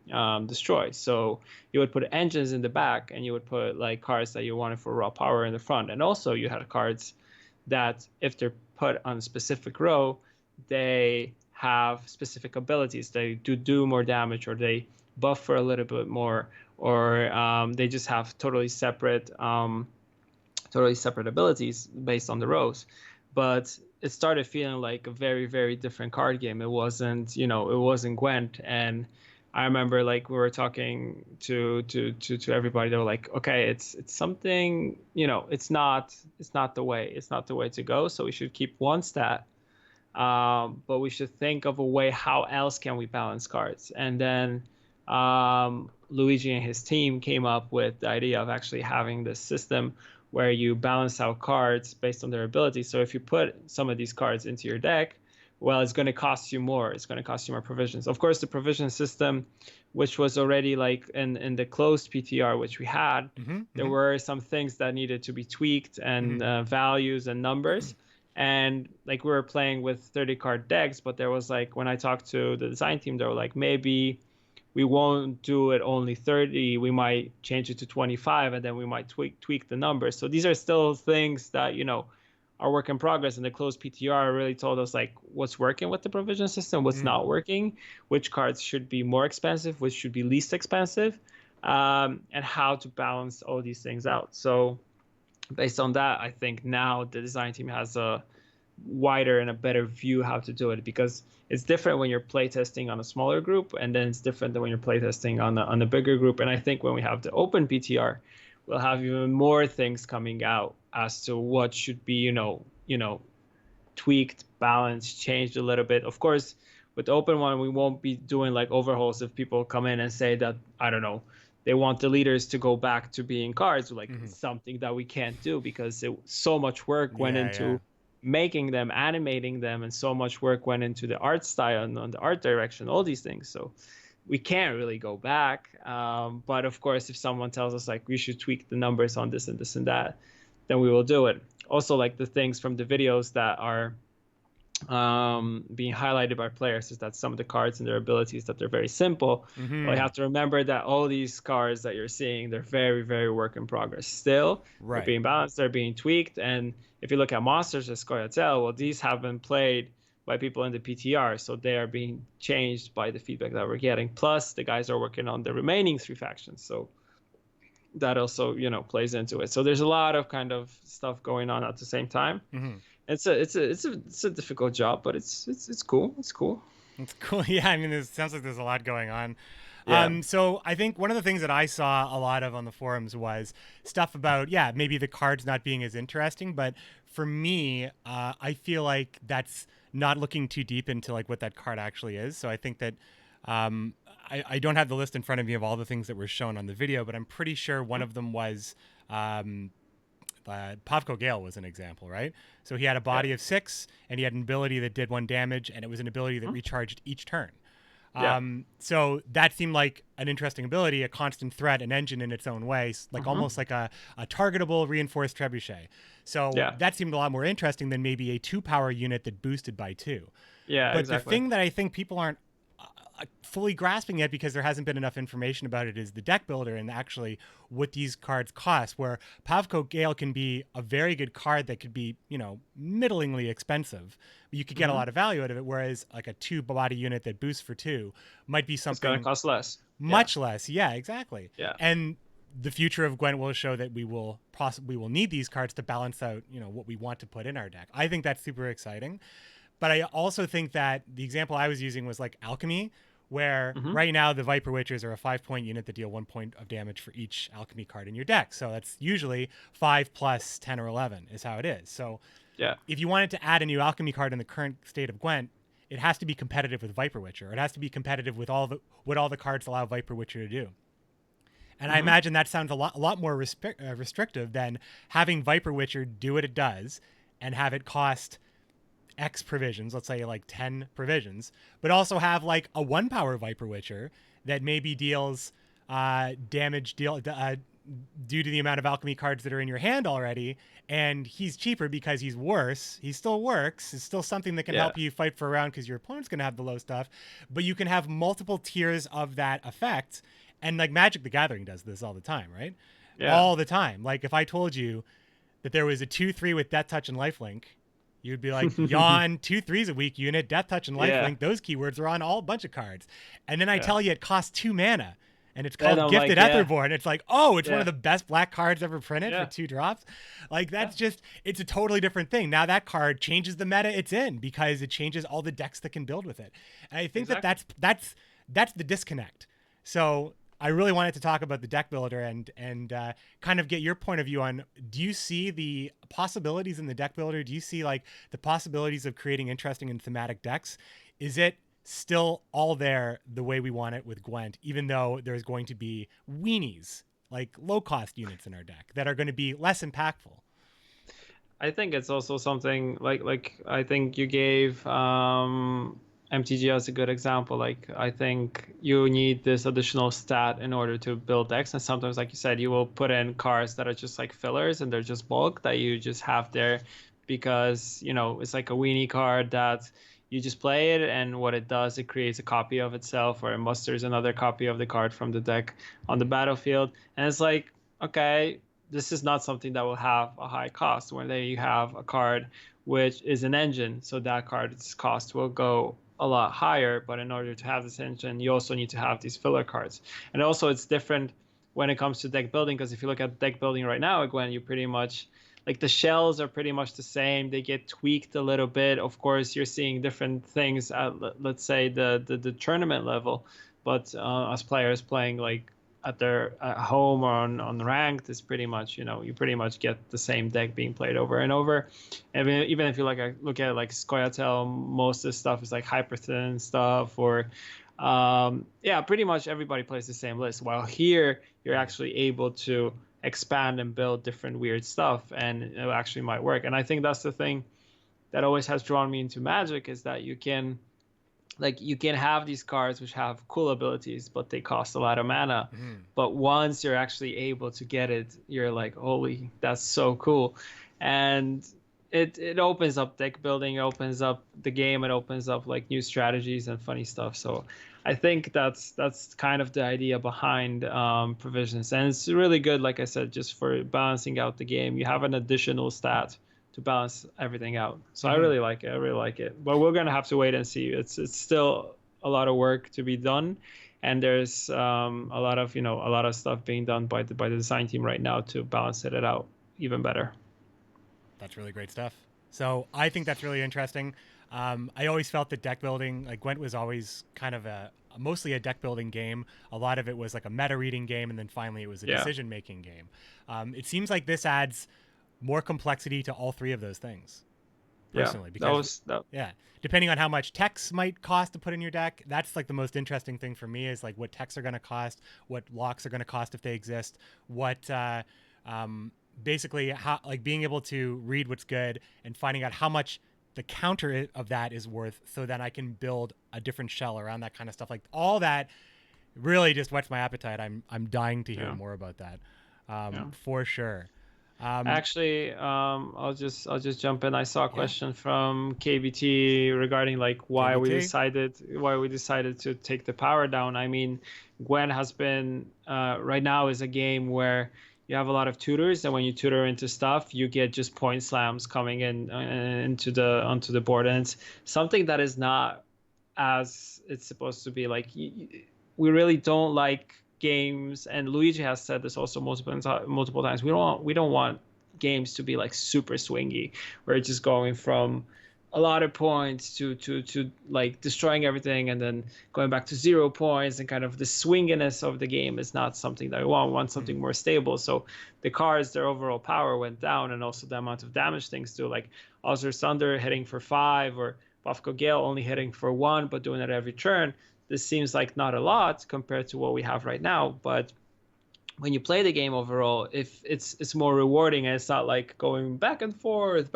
Speaker 3: destroy. So you would put engines in the back, and you would put like cards that you wanted for raw power in the front. And also you had cards that if they're put on a specific row, they have specific abilities. They do more damage, or they buff for a little bit more, or they just have totally separate abilities based on the rows. But it started feeling like a very, very different card game. It wasn't, it wasn't Gwent. And I remember like we were talking to everybody. They were like, okay, it's something, it's not the way to go. So we should keep one stat. But we should think of a way, how else can we balance cards? And then Luigi and his team came up with the idea of actually having this system where you balance out cards based on their ability. So if you put some of these cards into your deck, well, it's going to cost you more. It's going to cost you more provisions. Of course, the provision system, which was already like in the closed PTR, which we had, there were some things that needed to be tweaked, and values and numbers. And like we were playing with 30 card decks, but there was like, when I talked to the design team, they were like, maybe we won't do it only 30, we might change it to 25, and then we might tweak the numbers. So these are still things that, you know, are work in progress. And the closed PTR really told us like what's working with the provision system, what's not working, which cards should be more expensive, which should be least expensive, and how to balance all these things out. So based on that, I think now the design team has a wider and a better view how to do it, because it's different when you're playtesting on a smaller group, and then it's different than when you're playtesting on a bigger group. And I think when we have the open PTR, we'll have even more things coming out as to what should be, you know, tweaked, balanced, changed a little bit. Of course, with the open one, we won't be doing like overhauls if people come in and say that, I don't know, they want the leaders to go back to being cards, like something that we can't do, because so much work went into making them, animating them, and so much work went into the art style and on the art direction, all these things. So we can't really go back. But of course, if someone tells us like we should tweak the numbers on this and this and that, then we will do it. Also, like the things from the videos that are being highlighted by players is that some of the cards and their abilities, that they're very simple. But you have to remember that all these cards that you're seeing, they're very, very work in progress still. They're being balanced, they're being tweaked. And if you look at monsters as Scoia'tael, well, these have been played by people in the PTR, so they are being changed by the feedback that we're getting. Plus, the guys are working on the remaining 3 factions, so that also, you know, plays into it. So there's a lot of kind of stuff going on at the same time. It's a difficult job, but it's cool. It's cool.
Speaker 1: It's cool. Yeah, I mean, it sounds like there's a lot going on.
Speaker 3: Yeah.
Speaker 1: So I think one of the things that I saw a lot of on the forums was stuff about, maybe the cards not being as interesting. But for me, I feel like that's not looking too deep into like what that card actually is. So I think that I don't have the list in front of me of all the things that were shown on the video, but I'm pretty sure one of them was Pavko Gale was an example, right? So he had a body of 6, and he had an ability that did 1 damage, and it was an ability that recharged each turn. So that seemed like an interesting ability, a constant threat, an engine in its own way, like almost like a targetable reinforced trebuchet. So that seemed a lot more interesting than maybe a 2-power unit that boosted by 2.
Speaker 3: Yeah,
Speaker 1: but
Speaker 3: exactly.
Speaker 1: The thing that I think people aren't fully grasping yet, because there hasn't been enough information about it, is the deck builder and actually what these cards cost, where Pavko Gale can be a very good card that could be, you know, middlingly expensive. You could get a lot of value out of it, whereas like a 2-body unit that boosts for 2 might be something
Speaker 3: it's going to cost less.
Speaker 1: Much less. Yeah, exactly.
Speaker 3: Yeah.
Speaker 1: And the future of Gwent will show that we will need these cards to balance out, you know, what we want to put in our deck. I think that's super exciting. But I also think that the example I was using was like Alchemy, where right now the Viper Witchers are a 5-point unit that deal 1 point of damage for each Alchemy card in your deck. So that's usually 5 plus 10 or 11 is how it is. So if you wanted to add a new Alchemy card in the current state of Gwent, it has to be competitive with Viper Witcher. It has to be competitive with what all the cards allow Viper Witcher to do. And I imagine that sounds a lot more restrictive than having Viper Witcher do what it does and have it cost X provisions, let's say like 10 provisions, but also have like a 1-power Viper Witcher that maybe deals damage due to the amount of alchemy cards that are in your hand already, and he's cheaper because he's worse. He still works. It's still something that can help you fight for a round because your opponent's going to have the low stuff, but you can have multiple tiers of that effect. And like Magic the Gathering does this all the time, right? All the time. Like if I told you that there was a 2/3 with Death Touch and Lifelink, you'd be like, yawn, 2/3s a weak unit, Death Touch and Lifelink. Those keywords are on all bunch of cards. And then I tell you it costs 2 mana. And it's called Gifted Etherborn. It's like, oh, it's one of the best black cards ever printed for 2 drops. Like that's just, it's a totally different thing. Now that card changes the meta it's in because it changes all the decks that can build with it. And I think that's the disconnect. So I really wanted to talk about the deck builder and kind of get your point of view on, do you see the possibilities in the deck builder? Do you see like the possibilities of creating interesting and thematic decks? Is it still all there the way we want it with Gwent, even though there's going to be weenies, like low-cost units in our deck that are going to be less impactful?
Speaker 3: I think it's also something like I think you gave MTG as a good example. Like I think you need this additional stat in order to build decks, and sometimes, like you said, you will put in cards that are just like fillers and they're just bulk that you just have there because, you know, it's like a weenie card that you just play it, and what it does, it creates a copy of itself, or it musters another copy of the card from the deck on the battlefield. And it's like, okay, this is not something that will have a high cost. When there you have a card which is an engine, so that card's cost will go a lot higher. But in order to have this engine, you also need to have these filler cards. And also it's different when it comes to deck building, because if you look at deck building right now, Gwen, you pretty much, like, the shells are pretty much the same. They get tweaked a little bit. Of course, you're seeing different things at, let's say, the tournament level, but as players playing like at home or on ranked, is pretty much, you know, you pretty much get the same deck being played over and over. And even if you look at like Scoia'tael, most of the stuff is like hyper-thin stuff, or yeah, pretty much everybody plays the same list. While here, you're actually able to expand and build different weird stuff, and it actually might work. And I think that's the thing that always has drawn me into Magic, is that you can have these cards which have cool abilities, but they cost a lot of mana. But once you're actually able to get it, you're like, holy, that's so cool. And it opens up deck building, it opens up the game, it opens up like new strategies and funny stuff. So I think that's kind of the idea behind provisions, and it's really good, like I said, just for balancing out the game. You have an additional stat to balance everything out. So I really like it. But we're gonna have to wait and see. It's still a lot of work to be done, and there's a lot of stuff being done by the design team right now to balance it out even better.
Speaker 1: That's really great stuff. So I think that's really interesting. I always felt that deck building, like Gwent, was always kind of mostly a deck building game. A lot of it was like a meta reading game, and then finally it was a decision making game. It seems like this adds more complexity to all three of those things. Personally, because depending on how much text might cost to put in your deck, that's like the most interesting thing for me, is like what texts are going to cost, what locks are going to cost if they exist, what basically how, like, being able to read what's good and finding out how much the counter of that is worth, so then I can build a different shell around that kind of stuff. Like, all that really just whets my appetite. I'm dying to hear more about that, for sure.
Speaker 3: Actually, I'll just jump in. I saw a question from KBT regarding like why we decided to take the power down. I mean, Gwen has been right now is a game where you have a lot of tutors, and when you tutor into stuff, you get just point slams coming in onto the board, and it's something that is not as it's supposed to be. Like, we really don't like games, and Luigi has said this also multiple times. We don't want games to be like super swingy, where it's just going from a lot of points to like destroying everything and then going back to 0 points, and kind of the swinginess of the game is not something that we want. We want something more stable. So the cards, their overall power went down, and also the amount of damage things do, like Azure Thunder hitting for 5, or Buffco Gale only hitting for 1 but doing it every turn. This seems like not a lot compared to what we have right now, but when you play the game overall, if it's more rewarding, and it's not like going back and forth,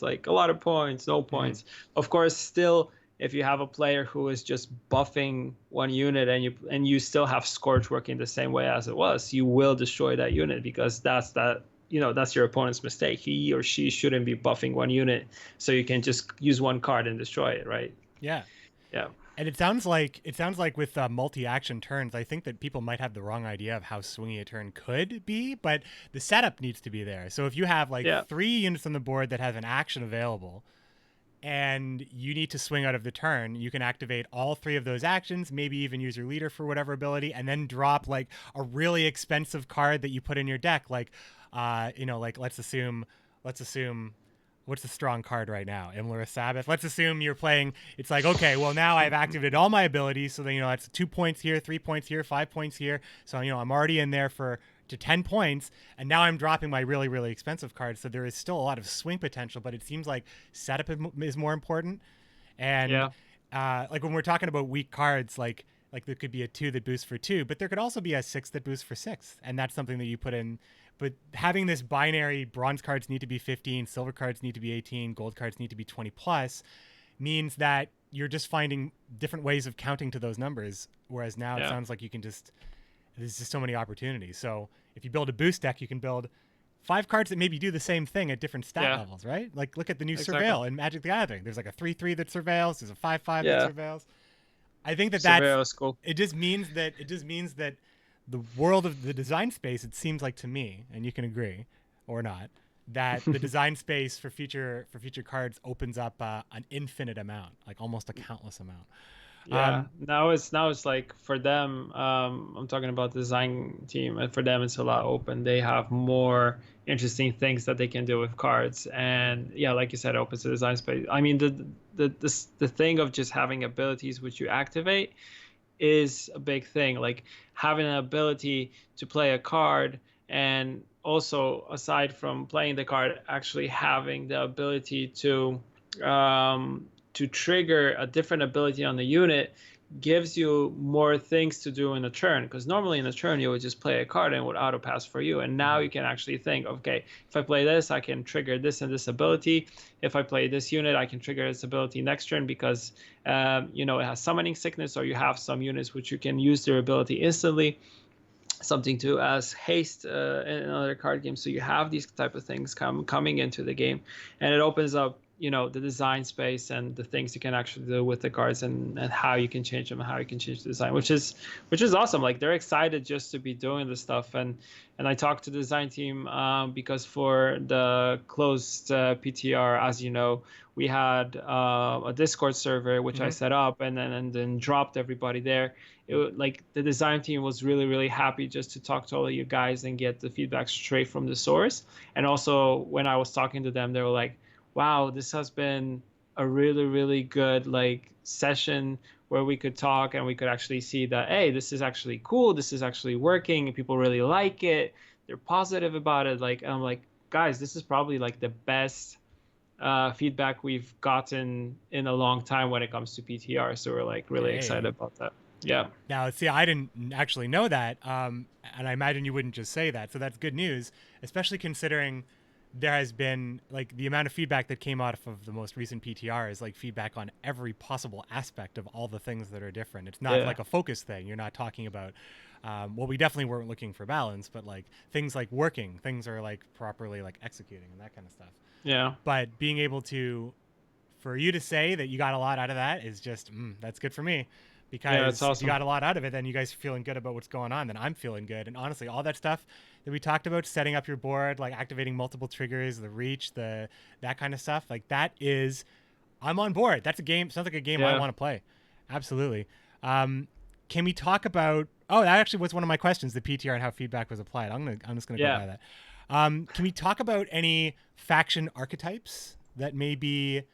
Speaker 3: like a lot of points, no points. Of course, still, if you have a player who is just buffing one unit, and you still have Scorch working the same way as it was, you will destroy that unit, because that's your opponent's mistake. He or she shouldn't be buffing one unit, so you can just use one card and destroy it, right?
Speaker 1: Yeah.
Speaker 3: Yeah.
Speaker 1: And it sounds like with multi-action turns, I think that people might have the wrong idea of how swingy a turn could be, but the setup needs to be there. So if you have like 3 units on the board that have an action available, and you need to swing out of the turn, you can activate all 3 of those actions, maybe even use your leader for whatever ability, and then drop like a really expensive card that you put in your deck. Like, like let's assume, what's the strong card right now? Imlerith Sabbath. Let's assume you're playing. It's like, okay, well, now I've activated all my abilities. So then, that's 2 points here, 3 points here, 5 points here. So, I'm already in there to 10 points. And now I'm dropping my really, really expensive cards. So there is still a lot of swing potential, but it seems like setup is more important. And like when we're talking about weak cards, like there could be a 2 that boosts for 2, but there could also be a 6 that boosts for 6. And that's something that you put in. But having this binary, bronze cards need to be 15, silver cards need to be 18, gold cards need to be 20 plus, means that you're just finding different ways of counting to those numbers. Whereas now it sounds like there's just so many opportunities. So if you build a boost deck, you can build 5 cards that maybe do the same thing at different stat
Speaker 3: Yeah.
Speaker 1: levels, right? Like look at the new
Speaker 3: Exactly.
Speaker 1: Surveil in Magic the Gathering. There's like a 3/3 that surveils. There's a 5/5 that
Speaker 3: Yeah.
Speaker 1: surveils. I think that
Speaker 3: Surveyor is cool.
Speaker 1: it just means that the world of the design space, it seems like to me, and you can agree or not, that the design space for future cards opens up an infinite amount, like almost a countless amount.
Speaker 3: Yeah, now it's like for them, I'm talking about the design team, and for them it's a lot open. They have more interesting things that they can do with cards, and yeah, like you said, it opens the design space. I mean, the thing of just having abilities which you activate is a big thing. Like having an ability to play a card, and also aside from playing the card, actually having the ability to trigger a different ability on the unit gives you more things to do in a turn, because normally in a turn you would just play a card and it would auto pass for you, and now you can actually think, okay, if I play this, I can trigger this and this ability. If I play this unit, I can trigger this ability next turn, because it has summoning sickness, or you have some units which you can use their ability instantly, something to as haste in another card game. So you have these type of things coming into the game, and it opens up the design space and the things you can actually do with the cards, and how you can change them, and how you can change the design, which is awesome. Like they're excited just to be doing this stuff. And I talked to the design team because for the closed PTR, as you know, we had a Discord server which I set up and then dropped everybody there. Like the design team was really, really happy just to talk to all of you guys and get the feedback straight from the source. And also when I was talking to them, they were like, wow, this has been a really, really good like session where we could talk and we could actually see that, hey, this is actually cool, this is actually working, and people really like it, they're positive about it. Like, and I'm like, guys, this is probably like the best feedback we've gotten in a long time when it comes to PTR. So we're like really excited about that. Yeah.
Speaker 1: Now, see, I didn't actually know that, and I imagine you wouldn't just say that. So that's good news, especially considering there has been like the amount of feedback that came out of the most recent PTR is like feedback on every possible aspect of all the things that are different. It's not like a focus thing. You're not talking about, well, we definitely weren't looking for balance, but like things like working, things are like properly like executing and that kind of stuff.
Speaker 3: Yeah.
Speaker 1: But being able for you to say that you got a lot out of that is just, that's good for me. Because
Speaker 3: awesome.
Speaker 1: You got a lot out of it, then you guys are feeling good about what's going on, then I'm feeling good. And honestly, all that stuff that we talked about, setting up your board, like activating multiple triggers, the reach, that kind of stuff, like that is, I'm on board. That's a game, sounds like a game I want to play. Absolutely. Can we talk about, that actually was one of my questions, the PTR and how feedback was applied. I'm just going to go by that. Can we talk about any faction archetypes that may be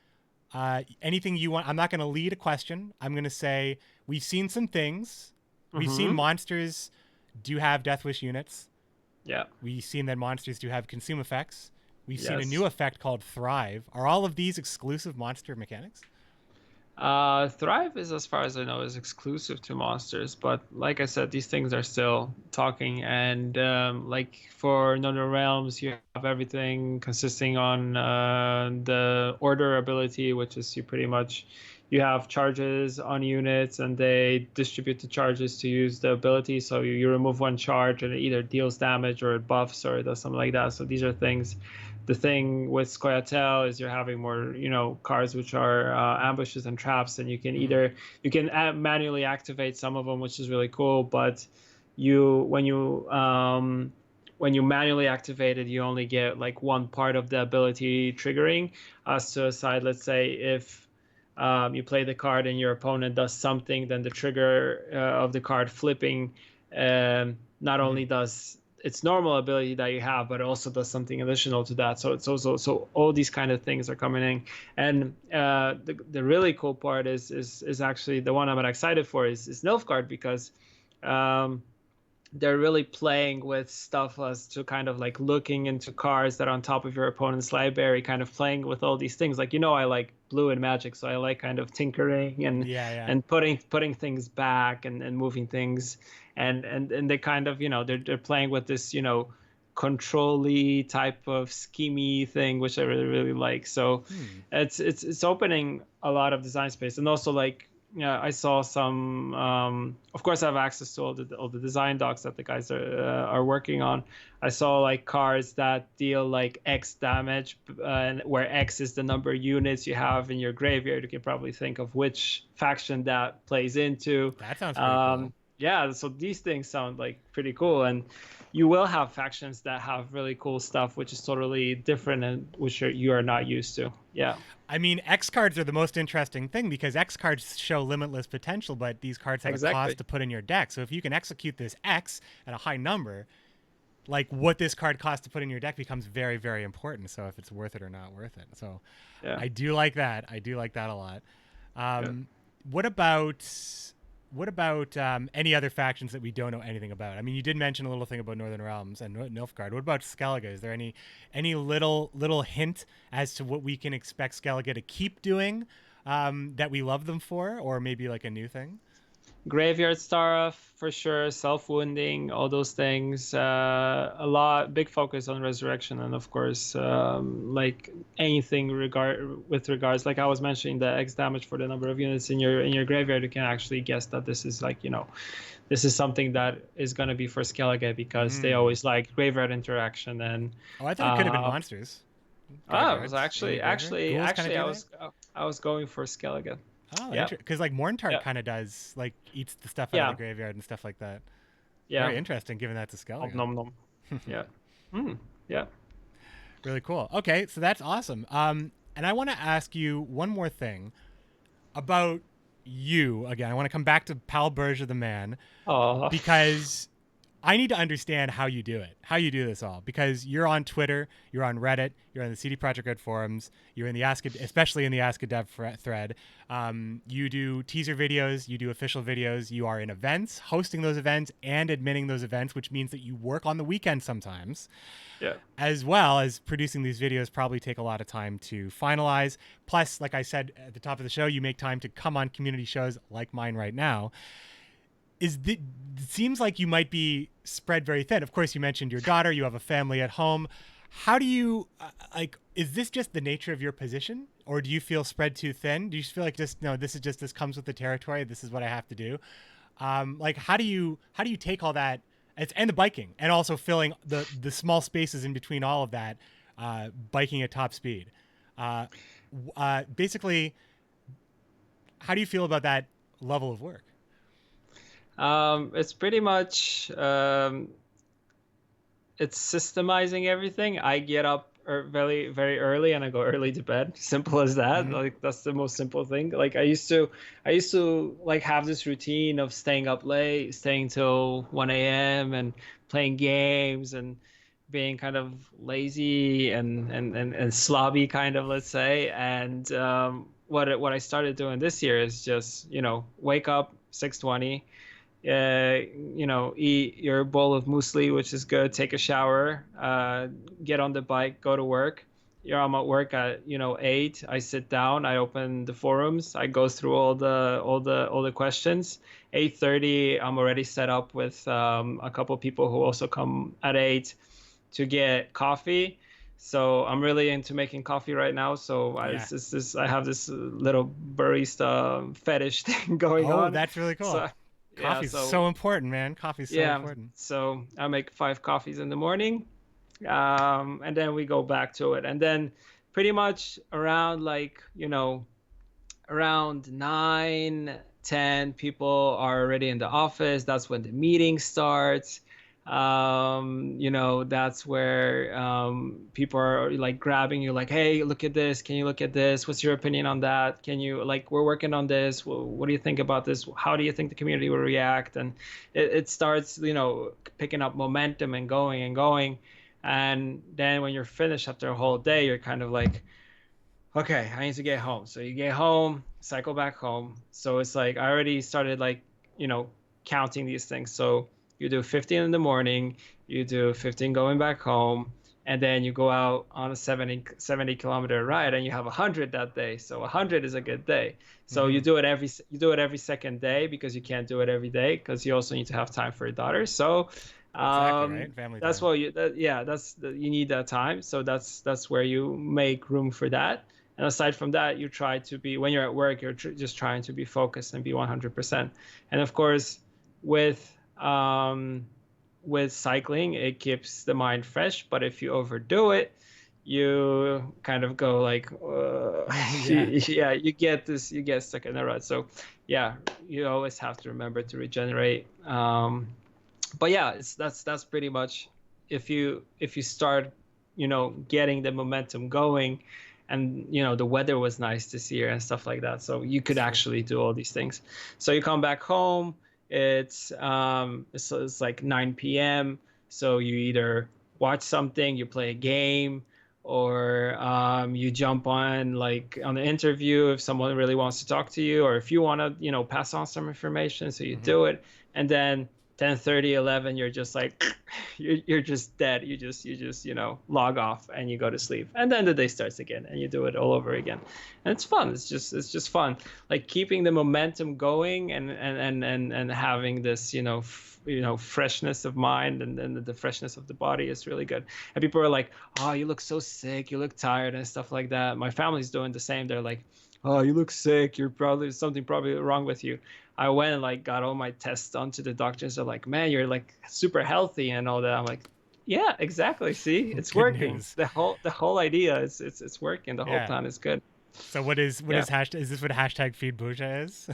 Speaker 1: anything you want? I'm not going to lead a question. I'm going to say, we've seen some things. We've seen monsters do have Death Wish units.
Speaker 3: Yeah.
Speaker 1: We've seen that monsters do have consume effects. We've seen a new effect called Thrive. Are all of these exclusive monster mechanics?
Speaker 3: Thrive is, as far as I know, is exclusive to monsters. But like I said, these things are still talking. And like for Northern Realms, you have everything consisting on the order ability, which is you have charges on units and they distribute the charges to use the ability. So you remove one charge and it either deals damage or it buffs or it does something like that. So these are things. The thing with Scoia'tael is you're having more, cards which are ambushes and traps, and you can manually activate some of them, which is really cool. But when you manually activate it, you only get like one part of the ability triggering. As to a side, let's say if you play the card and your opponent does something, then the trigger of the card flipping not only does its normal ability that you have, but it also does something additional to that. So it's also, so all these kind of things are coming in. And the really cool part is actually the one I'm excited for is Nilfgaard, because they're really playing with stuff as to kind of like looking into cards that are on top of your opponent's library, kind of playing with all these things. Like, I like blue and magic, so I like kind of tinkering and putting things back and moving things. And they kind of, they're playing with this, control-y type of schemey thing, which I really, really like. So it's opening a lot of design space. And also like yeah, I saw some. Of course, I have access to all the design docs that the guys are working on. I saw like cards that deal like X damage, and where X is the number of units you have in your graveyard. You can probably think of which faction that plays into.
Speaker 1: That sounds pretty cool.
Speaker 3: Yeah, so these things sound like pretty cool, and you will have factions that have really cool stuff, which is totally different and which you are not used to. Yeah.
Speaker 1: I mean, X cards are the most interesting thing because X cards show limitless potential, but these cards have a
Speaker 3: Exactly.
Speaker 1: cost to put in your deck. So if you can execute this X at a high number, like what this card costs to put in your deck becomes very, very important. So if it's worth it or not worth it. So
Speaker 3: Yeah.
Speaker 1: I do like that. I do like that a lot.
Speaker 3: Yeah.
Speaker 1: What about any other factions that we don't know anything about? I mean, you did mention a little thing about Northern Realms and Nilfgaard. What about Skellige? Is there any little hint as to what we can expect Skellige to keep doing that we love them for, or maybe like a new thing?
Speaker 3: Graveyard stuff for sure, self-wounding, all those things. Big focus on resurrection, and of course, like anything with regards, like I was mentioning, the X damage for the number of units in your graveyard. You can actually guess that this is like, this is something that is going to be for Skellige because they always like graveyard interaction. And
Speaker 1: Oh, I thought it could have been monsters.
Speaker 3: it was actually I was going for Skellige.
Speaker 1: Oh, yeah. Because like Morntart kind of does like eats the stuff out of the graveyard and stuff like that.
Speaker 3: Yeah.
Speaker 1: Very interesting, given that's a Skellige.
Speaker 3: Nom nom. Yeah. Yeah.
Speaker 1: Really cool. Okay, so that's awesome. And I want to ask you one more thing about you. Again, I want to come back to Pawel Burza, the man, because I need to understand how you do it, how you do this all, because you're on Twitter, you're on Reddit, you're on the CD Projekt Red forums, you're in the especially in the Ask a Dev thread. You do teaser videos, you do official videos, you are in events, hosting those events and admitting those events, which means that you work on the weekend sometimes.
Speaker 3: Yeah.
Speaker 1: As well as producing these videos probably take a lot of time to finalize. Plus, like I said at the top of the show, you make time to come on community shows like mine right now. It seems like you might be spread very thin. Of course, you mentioned your daughter, you have a family at home. How do you, is this just the nature of your position? Or do you feel spread too thin? Do you feel like this comes with the territory, this is what I have to do? How do you take all that, and the biking, and also filling the small spaces in between all of that, biking at top speed? Basically, how do you feel about that level of work?
Speaker 3: It's pretty much it's systemizing everything. I get up very very early and I go early to bed. Simple as that.
Speaker 1: Mm-hmm.
Speaker 3: Like that's the most simple thing. Like I used to like have this routine of staying up late, staying till 1 a.m. and playing games and being kind of lazy and slobby kind of, let's say. And what I started doing this year is just, wake up 6:20. Eat your bowl of muesli, which is good. Take a shower, get on the bike, go to work. I'm at work at 8. I sit down, I open the forums, I go through all the questions. 8:30, I'm already set up with a couple people who also come at 8 to get coffee. So I'm really into making coffee right now. So I have this little barista fetish thing going on.
Speaker 1: Oh, that's really cool.
Speaker 3: So,
Speaker 1: Coffee's so important, man. Coffee's so important.
Speaker 3: So I make 5 coffees in the morning, and then we go back to it. And then pretty much around around 9, 10 people are already in the office. That's when the meeting starts. That's where people are like grabbing you, like, hey, look at this. Can you look at this? What's your opinion on that? Can you, we're working on this. What do you think about this? How do you think the community will react? And it starts, picking up momentum and going and going. And then when you're finished after a whole day, you're kind of like, okay, I need to get home. So you get home, cycle back home. So it's like, I already started counting these things. So you do 15 in the morning, you do 15 going back home, and then you go out on a 70 kilometer ride and you have 100 that day. So 100 is a good day. So you do it every second day, because you can't do it every day, because you also need to have time for your daughter. So
Speaker 1: exactly, right? Family
Speaker 3: that's
Speaker 1: time.
Speaker 3: what you need that time. So that's where you make room for that. And aside from that, you try to be, when you're at work, you're just trying to be focused and be 100%. And of course, with cycling, it keeps the mind fresh. But if you overdo it, you kind of go like, yeah, you get stuck in a rut. So yeah, you always have to remember to regenerate. But yeah, that's pretty much, if you start, getting the momentum going, and the weather was nice this year and stuff like that, so you could actually do all these things. So you come back home, it's like 9 p.m. So you either watch something, you play a game, or you jump on like on the interview if someone really wants to talk to you, or if you want to pass on some information, so you do it. And then 10:30, 11, you're just like you're just dead. You just log off and you go to sleep, and then the day starts again and you do it all over again. And it's fun. It's just fun, like keeping the momentum going, and having this freshness of mind, and the freshness of the body is really good. And people are like, oh, you look so sick, you look tired and stuff like that. My family's doing the same. They're like, oh, you look sick, you're probably wrong with you. I went and like got all my tests done to the doctors. They're like, man, you're like super healthy and all that. I'm like, yeah, exactly. See, it's
Speaker 1: Good
Speaker 3: working.
Speaker 1: news.
Speaker 3: The whole idea is it's working. The whole plan is good.
Speaker 1: So what is hashtag? Is this what hashtag Feed Burza is?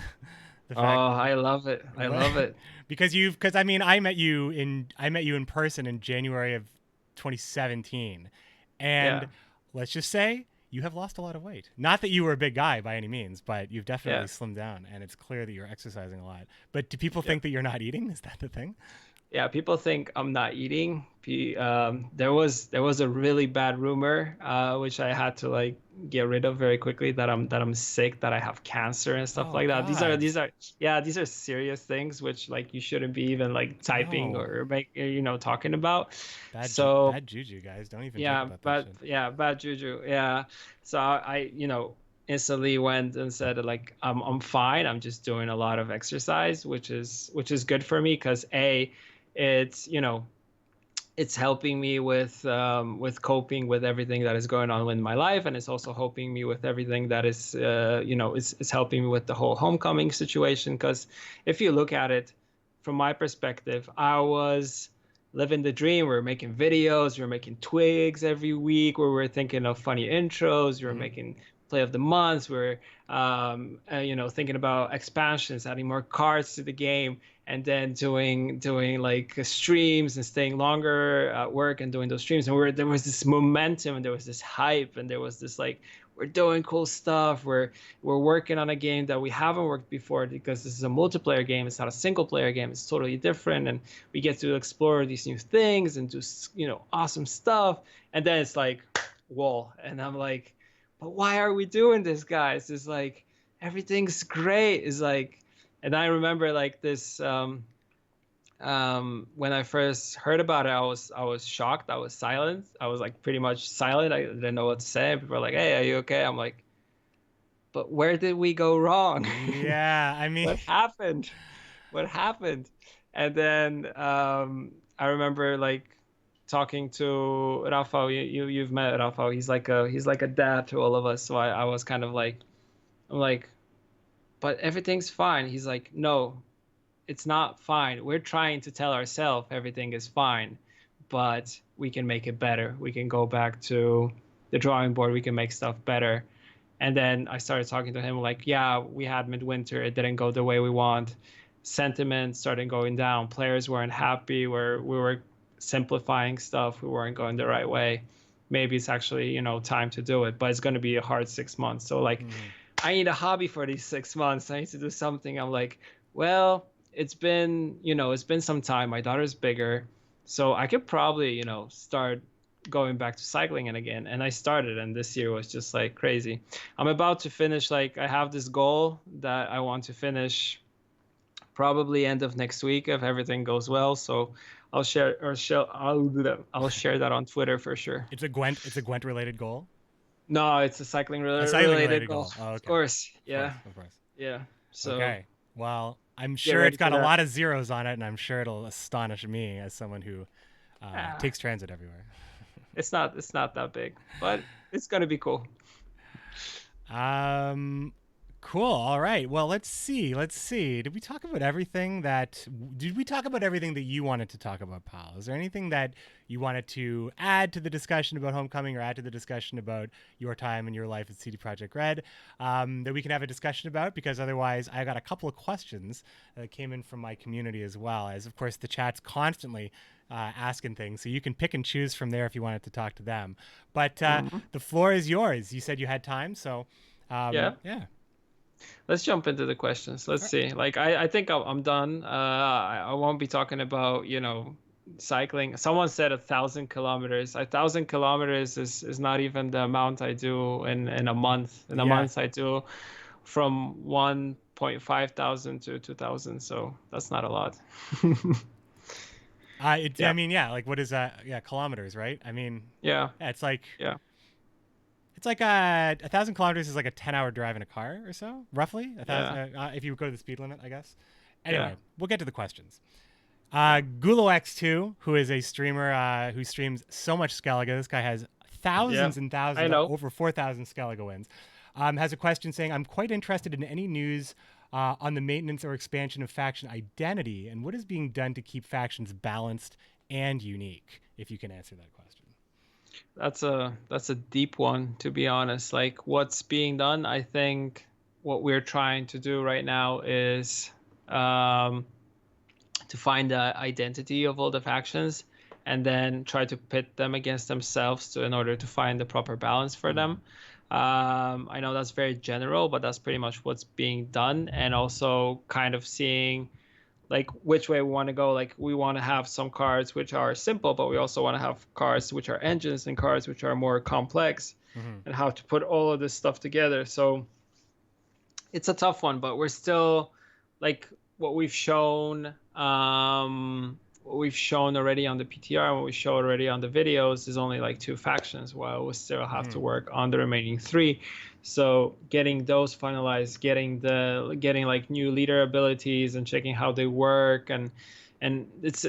Speaker 3: The fact, I love it. I love it.
Speaker 1: because I mean, I met you in person in January of 2017, and let's just say you have lost a lot of weight. Not that you were a big guy by any means, but you've definitely slimmed down, and it's clear that you're exercising a lot. But do people think that you're not eating? Is that the thing?
Speaker 3: Yeah, people think I'm not eating. There was a really bad rumor, which I had to like get rid of very quickly, that I'm sick, that I have cancer and stuff like that.
Speaker 1: God.
Speaker 3: These are serious things which like you shouldn't be even like typing or talking about.
Speaker 1: Bad juju, guys. Don't even talk about that shit.
Speaker 3: Bad juju. Yeah. So I instantly went and said like I'm fine. I'm just doing a lot of exercise, which is good for me, because it's helping me with coping with everything that is going on in my life, and it's also helping me with everything that is it's helping me with the whole homecoming situation. Because if you look at it from my perspective, I was living the dream. We were making videos, we were making twigs every week, where we were thinking of funny intros, we were making play of the months, we were thinking about expansions, adding more cards to the game, and then doing like streams and staying longer at work and doing those streams. And there was this momentum, and there was this hype, and there was this like, we're doing cool stuff. We're working on a game that we haven't worked before, because this is a multiplayer game. It's not a single player game. It's totally different, and we get to explore these new things and do awesome stuff. And then it's like wall, and I'm like, but why are we doing this, guys? It's like everything's great. It's like, and I remember like this when I first heard about it, I was shocked. I was silent. I was like pretty much silent. I didn't know what to say. People were like, "Hey, are you okay?" I'm like, but where did we go wrong?
Speaker 1: Yeah, I mean,
Speaker 3: what happened? And then I remember like talking to Rafael. You've met Rafael. He's like a dad to all of us. So I was kind of like, I'm like, but everything's fine. He's like, no, it's not fine. We're trying to tell ourselves everything is fine, but we can make it better. We can go back to the drawing board. We can make stuff better. And then I started talking to him like, yeah, we had midwinter. It didn't go the way we want. Sentiment started going down. Players weren't happy. We were simplifying stuff. We weren't going the right way. Maybe it's actually, time to do it, but it's going to be a hard 6 months. So like, I need a hobby for these 6 months. I need to do something. I'm like, well, it's been some time. My daughter's bigger, so I could probably, start going back to cycling again. And I started, and this year was just like crazy. I'm about to finish, like I have this goal that I want to finish probably end of next week if everything goes well. So I'll share that on Twitter for sure.
Speaker 1: It's a Gwent related goal.
Speaker 3: No, it's a cycling related goal.
Speaker 1: Oh, okay.
Speaker 3: Of course. Yeah.
Speaker 1: Of course.
Speaker 3: Yeah. So
Speaker 1: okay. Well, I'm sure it's got a lot of zeros on it, and I'm sure it'll astonish me as someone who takes transit everywhere.
Speaker 3: It's not that big, but it's gonna be cool.
Speaker 1: Cool. All right. Well, let's see. Let's see. Did we talk about everything that you wanted to talk about, Pal? Is there anything that you wanted to add to the discussion about Homecoming or add to the discussion about your time and your life at CD Projekt Red that we can have a discussion about? Because otherwise, I got a couple of questions that came in from my community as well, as of course the chat's constantly asking things, so you can pick and choose from there if you wanted to talk to them. But the floor is yours. You said you had time, so
Speaker 3: Yeah.
Speaker 1: yeah.
Speaker 3: Let's jump into the questions. Let's see. Like, I think I'm done. I won't be talking about, cycling. Someone said 1,000 kilometers. 1,000 kilometers is not even the amount I do in a month. In a
Speaker 1: Yeah.
Speaker 3: month, I do from 1.5 thousand to 2,000. So that's not a lot.
Speaker 1: I mean, yeah, like what is that? Yeah, kilometers, right? I mean,
Speaker 3: Yeah.
Speaker 1: it's like
Speaker 3: Yeah.
Speaker 1: it's like 1,000 kilometers is like a 10-hour drive in a car or so, roughly. If you go to the speed limit, I guess. Anyway,
Speaker 3: Yeah.
Speaker 1: we'll get to the questions. GuloX2, who is a streamer who streams so much Skellige. This guy has thousands and
Speaker 3: I
Speaker 1: thousands,
Speaker 3: know.
Speaker 1: over 4,000 Skellige wins. Has a question saying, I'm quite interested in any news on the maintenance or expansion of faction identity and what is being done to keep factions balanced and unique, if you can answer that question.
Speaker 3: That's a deep one, to be honest. Like, what's being done, I think what we're trying to do right now is to find the identity of all the factions and then try to pit them against themselves in order to find the proper balance for them. I know that's very general, but that's pretty much what's being done, and also kind of seeing like which way we want to go. Like, we want to have some cards which are simple, but we also want to have cards which are engines and cards which are more complex, and how to put all of this stuff together. So it's a tough one, but we're still like what we've shown already on the PTR and what we showed already on the videos is only like 2 factions, while we still have to work on the remaining 3. So getting those finalized, getting like new leader abilities and checking how they work, and it's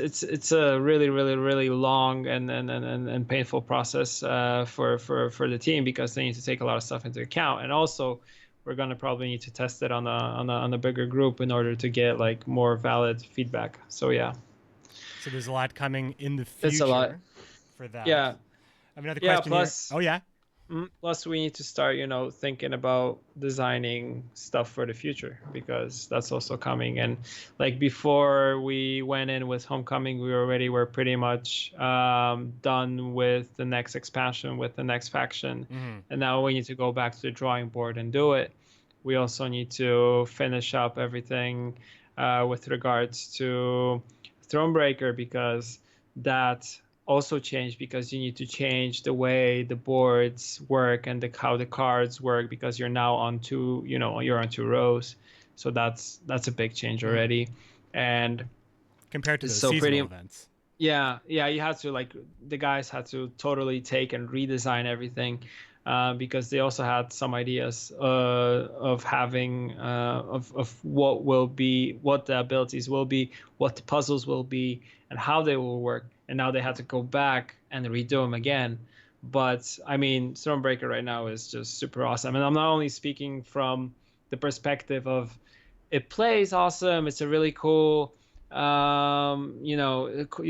Speaker 3: a really long and painful process for the team, because they need to take a lot of stuff into account. And also we're gonna probably need to test it on a bigger group in order to get like more valid feedback. So yeah.
Speaker 1: So there's a lot coming in the future
Speaker 3: It's a lot.
Speaker 1: for that.
Speaker 3: Yeah.
Speaker 1: I have another
Speaker 3: Yeah.
Speaker 1: question
Speaker 3: Plus,
Speaker 1: here. Oh, yeah.
Speaker 3: Plus we need to start, thinking about designing stuff for the future, because that's also coming. And like before we went in with Homecoming, we already were pretty much done with the next expansion, with the next faction. And now we need to go back to the drawing board and do it. We also need to finish up everything with regards to Thronebreaker, because that also changed, because you need to change the way the boards work and how the cards work, because you're now on 2, you're on 2 rows. So that's a big change already. And
Speaker 1: compared to the seasonal events.
Speaker 3: Yeah, you had to, like, the guys had to totally take and redesign everything, because they also had some ideas of having of what the abilities will be, what the puzzles will be, and how they will work. And now they had to go back and redo them again. But I mean, Stormbreaker right now is just super awesome. And I'm not only speaking from the perspective of it plays awesome, it's a really cool, you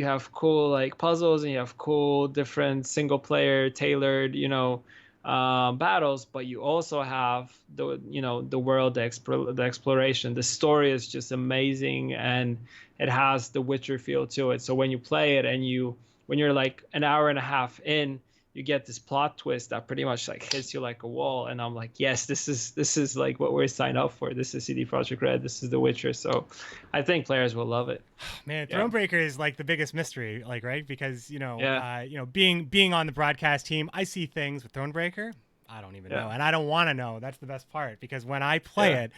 Speaker 3: have cool like puzzles, and you have cool different single player tailored, battles, but you also have the world, the exploration. The story is just amazing, and it has the Witcher feel to it. So when you play it, and when you're like an hour and a half in, you get this plot twist that pretty much like hits you like a wall. And I'm like, yes, this is like what we're signed up for. This is CD Projekt Red. This is The Witcher. So I think players will love it.
Speaker 1: Man, Thronebreaker is like the biggest mystery, like, right? Because being on the broadcast team, I see things with Thronebreaker I don't even know, and I don't want to know. That's the best part, because when I play it,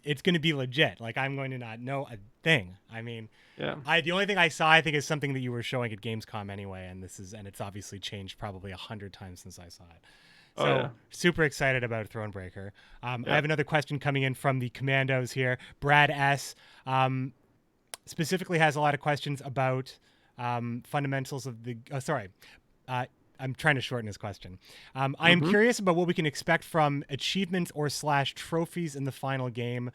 Speaker 1: it's going to be legit. Like, I'm going to not know a thing. I mean, the only thing I saw, I think, is something that you were showing at Gamescom anyway, and it's obviously changed probably 100 times since I saw it. So super excited about Thronebreaker. I have another question coming in from the Commandos here. Brad S. Specifically has a lot of questions about fundamentals of the I'm trying to shorten his question. I am curious about what we can expect from achievements or / trophies in the final game.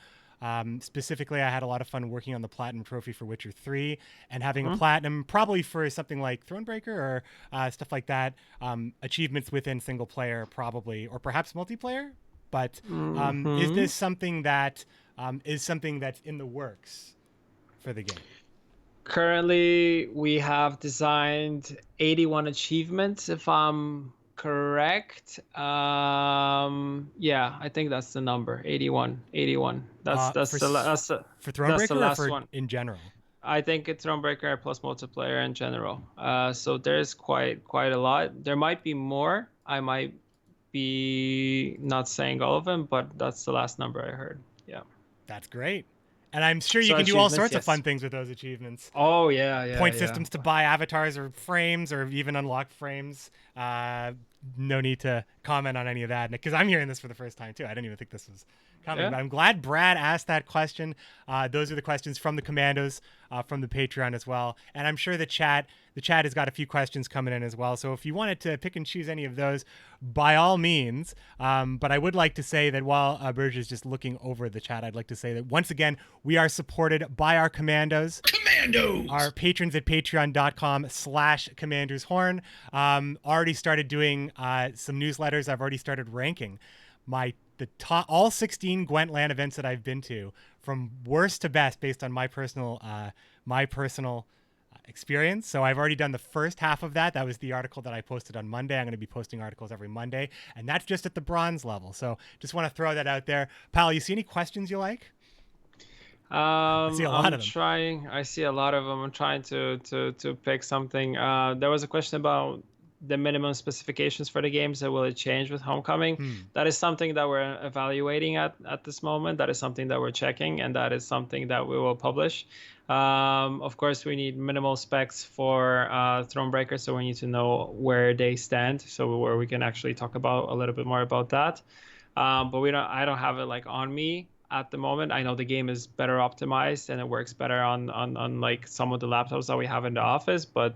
Speaker 1: Specifically, I had a lot of fun working on the Platinum Trophy for Witcher 3 and having a Platinum probably for something like Thronebreaker or stuff like that. Achievements within single player probably, or perhaps multiplayer. But is this something that is something that's in the works for the game?
Speaker 3: Currently, we have designed 81 achievements, if I'm correct. Yeah, I think that's the number, 81. 81. That's
Speaker 1: For
Speaker 3: the
Speaker 1: Thronebreaker
Speaker 3: last
Speaker 1: or for
Speaker 3: one.
Speaker 1: in general?
Speaker 3: I think it's Thronebreaker plus multiplayer in general. So there's quite a lot. There might be more. I might be not saying all of them, but that's the last number I heard. Yeah.
Speaker 1: That's great. And I'm sure you
Speaker 3: So
Speaker 1: can do all
Speaker 3: achievements,
Speaker 1: sorts of
Speaker 3: yes.
Speaker 1: fun things with those achievements.
Speaker 3: Oh yeah.
Speaker 1: Point systems to buy avatars or frames or even unlock frames. No need to comment on any of that because I'm hearing this for the first time too. I didn't even think this was coming, but I'm glad Brad asked that question. Those are the questions from the Commandos, from the Patreon as well. And I'm sure the chat has got a few questions coming in as well. So if you wanted to pick and choose any of those, by all means. But I would like to say that while Burja is just looking over the chat, I'd like to say that once again, we are supported by our Commandos. Our patrons at patreon.com/commandershorn. Already started doing some newsletters. I've already started ranking the top all 16 Gwent LAN events that I've been to from worst to best based on my personal experience. So I've already done the first half of that. That was the article that I posted on Monday. I'm going to be posting articles every Monday, and that's just at the bronze level. So just want to throw that out there. Pal, you see any questions you like? I see a lot of them.
Speaker 3: I see a lot of them. I'm trying to pick something. There was a question about the minimum specifications for the games. That will it change with Homecoming? That is something that we're evaluating at this moment. That is something that we're checking, and that is something that we will publish. Of course, we need minimal specs for Thronebreaker, so we need to know where they stand, so where we can actually talk about a little bit more about that. But I don't have it like on me at the moment. I know the game is better optimized and it works better on like some of the laptops that we have in the office, but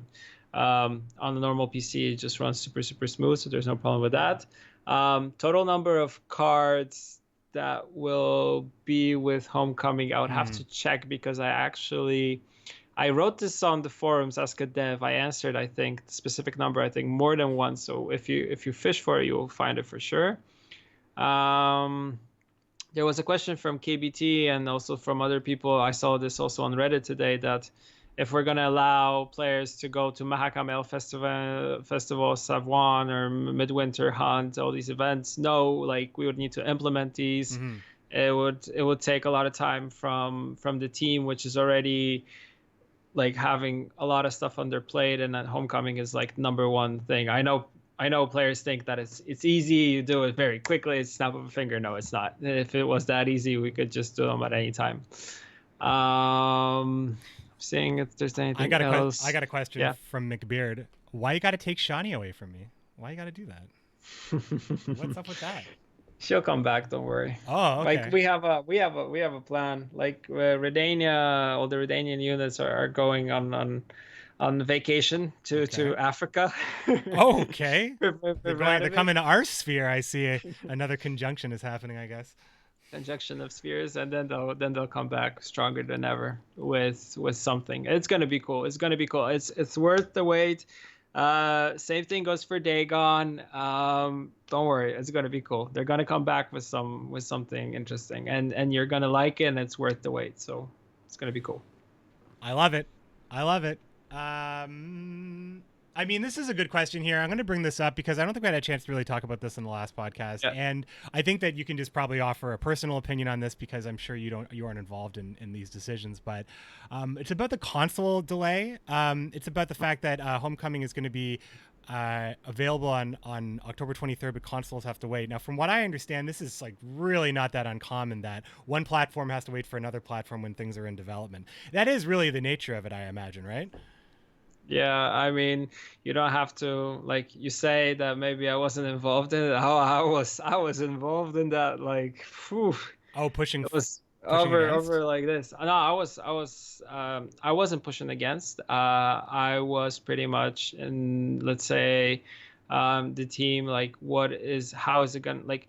Speaker 3: on the normal PC it just runs super smooth, so there's no problem with that. Total number of cards that will be with Homecoming, I would have to check, because I wrote this on the forums, Ask a Dev. I answered, I think, the specific number, I think more than once. So if you fish for it, you'll find it for sure. There was a question from KBT and also from other people. I saw this also on Reddit today, that if we're going to allow players to go to Mahakam Festival, Savoine, or Midwinter Hunt, all these events, no, like we would need to implement these. It would take a lot of time from the team, which is already like having a lot of stuff on their plate, and that Homecoming is like number one thing. I know players think that it's easy, you do it very quickly, it's snap of a finger. No, it's not. If it was that easy, we could just do them at any time. Seeing if there's anything else.
Speaker 1: I got a question from McBeard. Why you got to take Shani away from me? Why you got to do that? What's up with that?
Speaker 3: She'll come back. Don't worry.
Speaker 1: Oh, okay.
Speaker 3: Like we have a plan. Like Redania, all the Redanian units are going on vacation to Africa.
Speaker 1: Okay. They're coming to our sphere. I see another conjunction is happening, I guess.
Speaker 3: Conjunction of spheres, and then they'll come back stronger than ever with something. It's gonna be cool. It's worth the wait. Same thing goes for Dagon. Don't worry, it's gonna be cool. They're gonna come back with something interesting, and you're gonna like it, and it's worth the wait. So it's gonna be cool.
Speaker 1: I love it. I mean, this is a good question here. I'm going to bring this up because I don't think we had a chance to really talk about this in the last podcast. Yeah. And I think that you can just probably offer a personal opinion on this because I'm sure you aren't involved in these decisions. But it's about the console delay. It's about the fact that Homecoming is going to be available on October 23rd, but consoles have to wait. Now, from what I understand, this is like really not that uncommon that one platform has to wait for another platform when things are in development. That is really the nature of it, I imagine, right?
Speaker 3: Yeah, I mean, you don't have to, like, you say that maybe I wasn't involved in it. I was involved in that, like, whew.
Speaker 1: Oh, pushing.
Speaker 3: It was over like this. No, I wasn't pushing against. I was pretty much in, let's say, the team, like how is it gonna, like,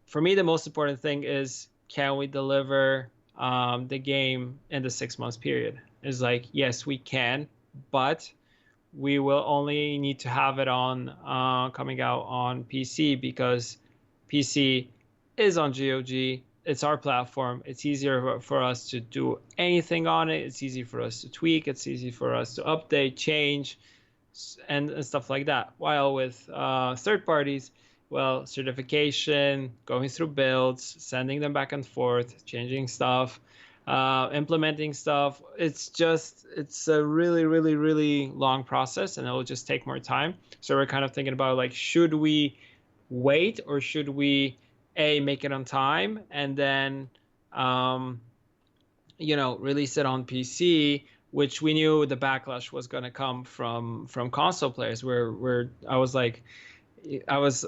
Speaker 3: for me, the most important thing is, can we deliver the game in the 6 months period? Is like, yes, we can, but we will only need to have it on coming out on PC, because PC is on GOG. It's our platform. It's easier for us to do anything on it. It's easy for us to tweak. It's easy for us to update, change, and stuff like that. While with third parties, well, certification, going through builds, sending them back and forth, changing stuff, implementing stuff. It's a really, really, really long process, and it will just take more time. So we're kind of thinking about, like, should we wait, or should we make it on time and then release it on PC, which we knew the backlash was going to come from console players. Where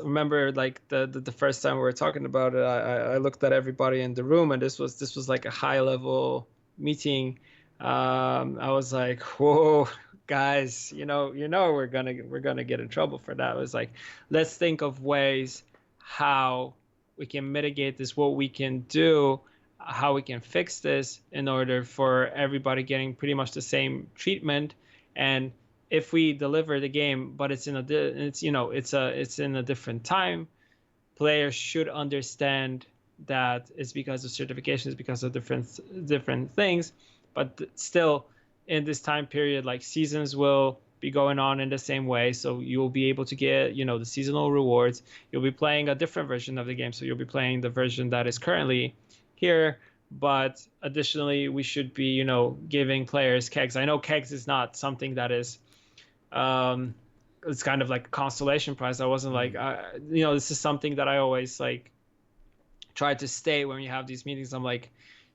Speaker 3: remember, like, the first time we were talking about it, I looked at everybody in the room, and this was like a high level meeting. I was like, whoa, guys, we're gonna get in trouble for that. It was like, let's think of ways how we can mitigate this, what we can do, how we can fix this in order for everybody getting pretty much the same treatment. And if we deliver the game, but it's in a different time, players should understand that it's because of certifications, because of different things. But still, in this time period, like, seasons will be going on in the same way, so you'll be able to get the seasonal rewards. You'll be playing a different version of the game, so you'll be playing the version that is currently here. But additionally, we should be giving players kegs. I know kegs is not something that is it's kind of like a consolation prize. I wasn't like this is something that I always like try to state when you have these meetings. I'm like,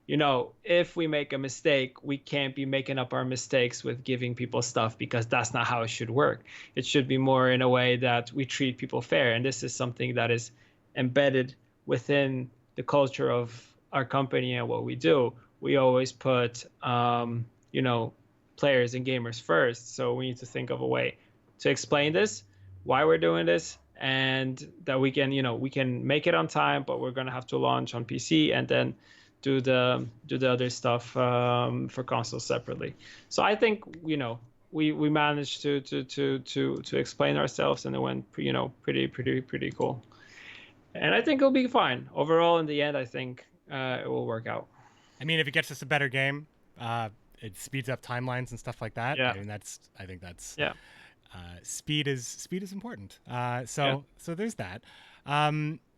Speaker 3: if we make a mistake, we can't be making up our mistakes with giving people stuff, because that's not how it should work. It should be more in a way that we treat people fair. And this is something that is embedded within the culture of our company and what we do. We always put, players and gamers first. So we need to think of a way to explain this, why we're doing this, and that we can make it on time, but we're going to have to launch on PC and then do the other stuff for consoles separately. So I think we managed to explain ourselves, and it went pretty cool. And I think it'll be fine overall. In the end, I think it will work out.
Speaker 1: I mean, if it gets us a better game, it speeds up timelines and stuff like that.
Speaker 3: Yeah.
Speaker 1: I mean, I think that's
Speaker 3: yeah.
Speaker 1: Speed is important. So there's that.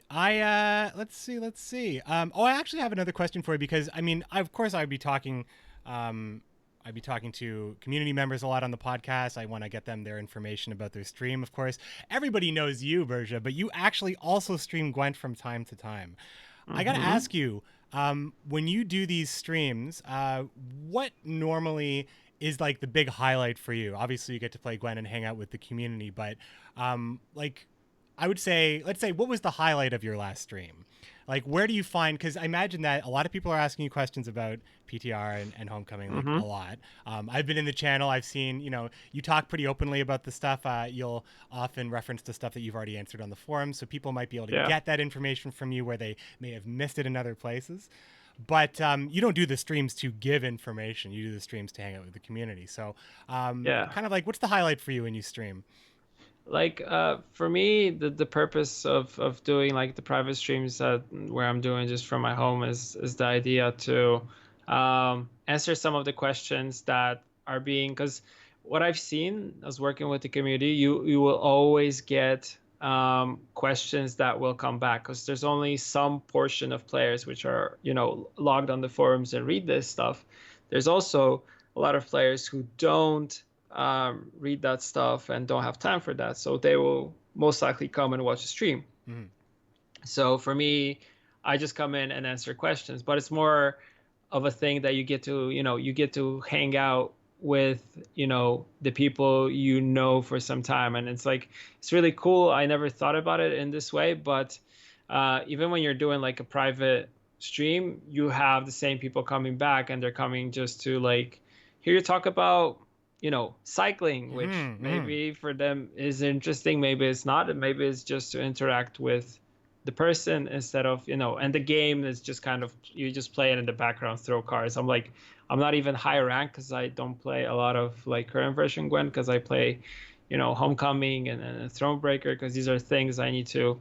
Speaker 1: Let's see. I actually have another question for you, because I mean, of course, I'd be talking to community members a lot on the podcast. I want to get them their information about their stream. Of course, everybody knows you, Burza, but you actually also stream Gwent from time to time. Mm-hmm. I got to ask you, when you do these streams, what normally is like the big highlight for you? Obviously, you get to play Gwent and hang out with the community, but like, I would say, let's say, what was the highlight of your last stream? Like, where do you find, because I imagine that a lot of people are asking you questions about PTR and Homecoming, like, a lot. I've been in the channel. I've seen, you talk pretty openly about the stuff. You'll often reference the stuff that you've already answered on the forums, so people might be able to get that information from you where they may have missed it in other places. But you don't do the streams to give information. You do the streams to hang out with the community. So kind of like, what's the highlight for you when you stream?
Speaker 3: Like, for me, the purpose of doing like the private streams where I'm doing just from my home is the idea to answer some of the questions that are being, because what I've seen as working with the community, you will always get questions that will come back, because there's only some portion of players which are logged on the forums and read this stuff. There's also a lot of players who don't read that stuff and don't have time for that, so they will most likely come and watch the stream. So for me, I just come in and answer questions, but it's more of a thing that you get to hang out with the people for some time, and it's like, it's really cool. I never thought about it in this way, but even when you're doing like a private stream, you have the same people coming back, and they're coming just to like hear you talk about cycling, which maybe for them is interesting, maybe it's not, and maybe it's just to interact with the person instead of, and the game is just kind of, you just play it in the background, throw cards. I'm not even high rank because I don't play a lot of like current version Gwent, because I play, Homecoming and Thronebreaker, because these are things I need to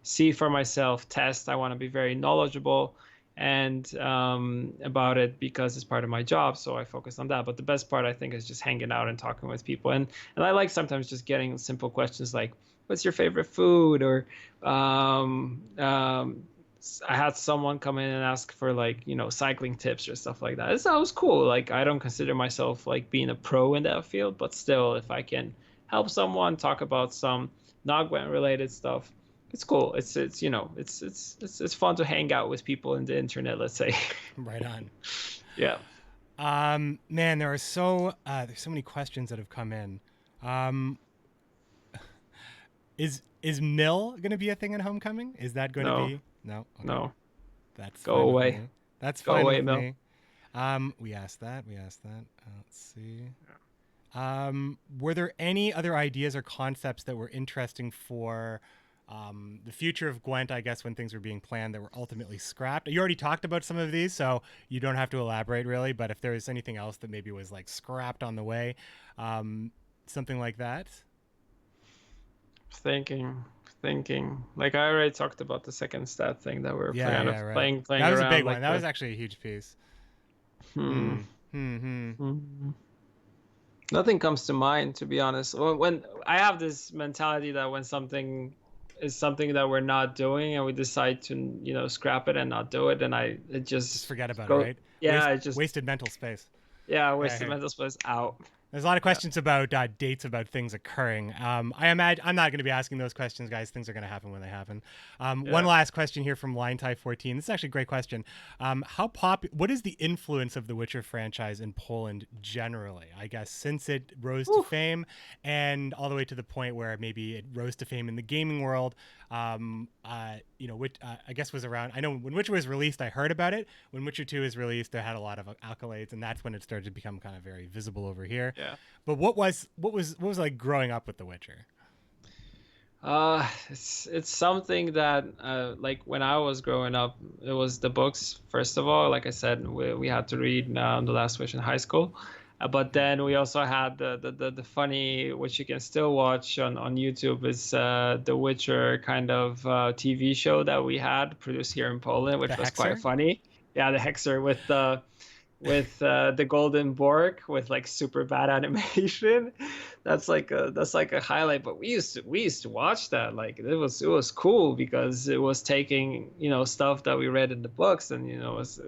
Speaker 3: see for myself, test. I want to be very knowledgeable and about it because it's part of my job, so I focus on that. But the best part, I think, is just hanging out and talking with people, and I like sometimes just getting simple questions like, what's your favorite food? Or I had someone come in and ask for like, cycling tips or stuff like that. It sounds cool. Like, I don't consider myself like being a pro in that field, but still, if I can help someone talk about some not Gwent related stuff, it's cool. It's fun to hang out with people in the internet, let's say.
Speaker 1: Right on.
Speaker 3: Yeah.
Speaker 1: Man, there's so many questions that have come in. Is mill going to be a thing in Homecoming? Is that going to be? No. Okay.
Speaker 3: No.
Speaker 1: That's
Speaker 3: go away.
Speaker 1: Me. That's
Speaker 3: go
Speaker 1: fine
Speaker 3: away,
Speaker 1: with
Speaker 3: Mill.
Speaker 1: me. We asked that. Let's see. Were there any other ideas or concepts that were interesting for the future of Gwent, I guess, when things were being planned, that were ultimately scrapped? You already talked about some of these, so you don't have to elaborate really, but if there was anything else that maybe was like scrapped on the way, something like that?
Speaker 3: Thinking. Like, I already talked about the second stat thing that we're
Speaker 1: right.
Speaker 3: playing
Speaker 1: that was
Speaker 3: around.
Speaker 1: A big
Speaker 3: like
Speaker 1: one. That was actually a huge piece.
Speaker 3: Nothing comes to mind, to be honest. When I have this mentality that when something is something that we're not doing and we decide to scrap it and not do it, and it just
Speaker 1: forget about it, right?
Speaker 3: Yeah,
Speaker 1: wasted mental space.
Speaker 3: Yeah, wasted mental space out.
Speaker 1: There's a lot of questions about dates, about things occurring. I imagine I'm not going to be asking those questions, guys. Things are going to happen when they happen. One last question here from LineTie14. This is actually a great question. What is the influence of the Witcher franchise in Poland generally? I guess since it rose to fame, and all the way to the point where maybe it rose to fame in the gaming world. I guess was around. I know when Witcher was released, I heard about it. When Witcher 2 was released, it had a lot of accolades, and that's when it started to become kind of very visible over here.
Speaker 3: Yeah.
Speaker 1: But what was like growing up with The Witcher?
Speaker 3: It's something that like when I was growing up, it was the books. First of all, like I said, we had to read The Last Wish in high school. But then we also had the funny, which you can still watch on YouTube, is the Witcher kind of TV show that we had produced here in Poland, which was quite funny. Yeah, the Hexer with the golden Borg with like super bad animation. That's like a highlight. But we used to watch that. Like it was cool because it was taking stuff that we read in the books, and it was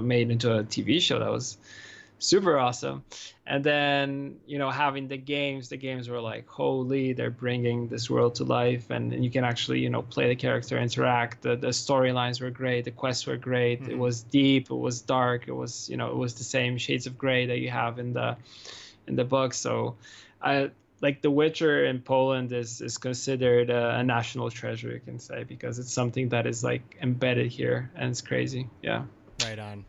Speaker 3: made into a TV show that was super awesome. And then having the games were like, holy, they're bringing this world to life, and you can actually play the character, interact. The storylines were great, the quests were great. It was deep, it was dark, it was the same shades of gray that you have in the book. So I like The Witcher in Poland is considered a national treasure, you can say, because it's something that is like embedded here, and it's crazy. Yeah,
Speaker 1: right on.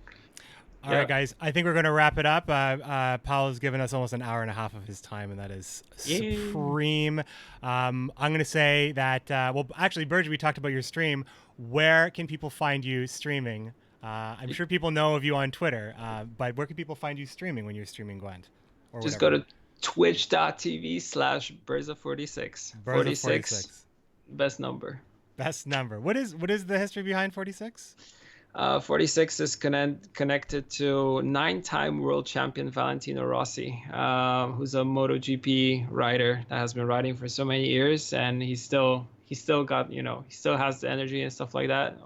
Speaker 1: All right, guys, I think we're going to wrap it up. Pawel has given us almost an hour and a half of his time, and that is supreme. I'm going to say that, well, actually, Burge, we talked about your stream. Where can people find you streaming? I'm sure people know of you on Twitter, but where can people find you streaming when you're streaming Gwent? Or
Speaker 3: just
Speaker 1: whatever?
Speaker 3: go to twitch.tv/Burza46. 46. Best number.
Speaker 1: What is the history behind 46?
Speaker 3: 46 is connected to 9-time world champion Valentino Rossi, who's a MotoGP rider that has been riding for so many years, and he still got he still has the energy and stuff like that,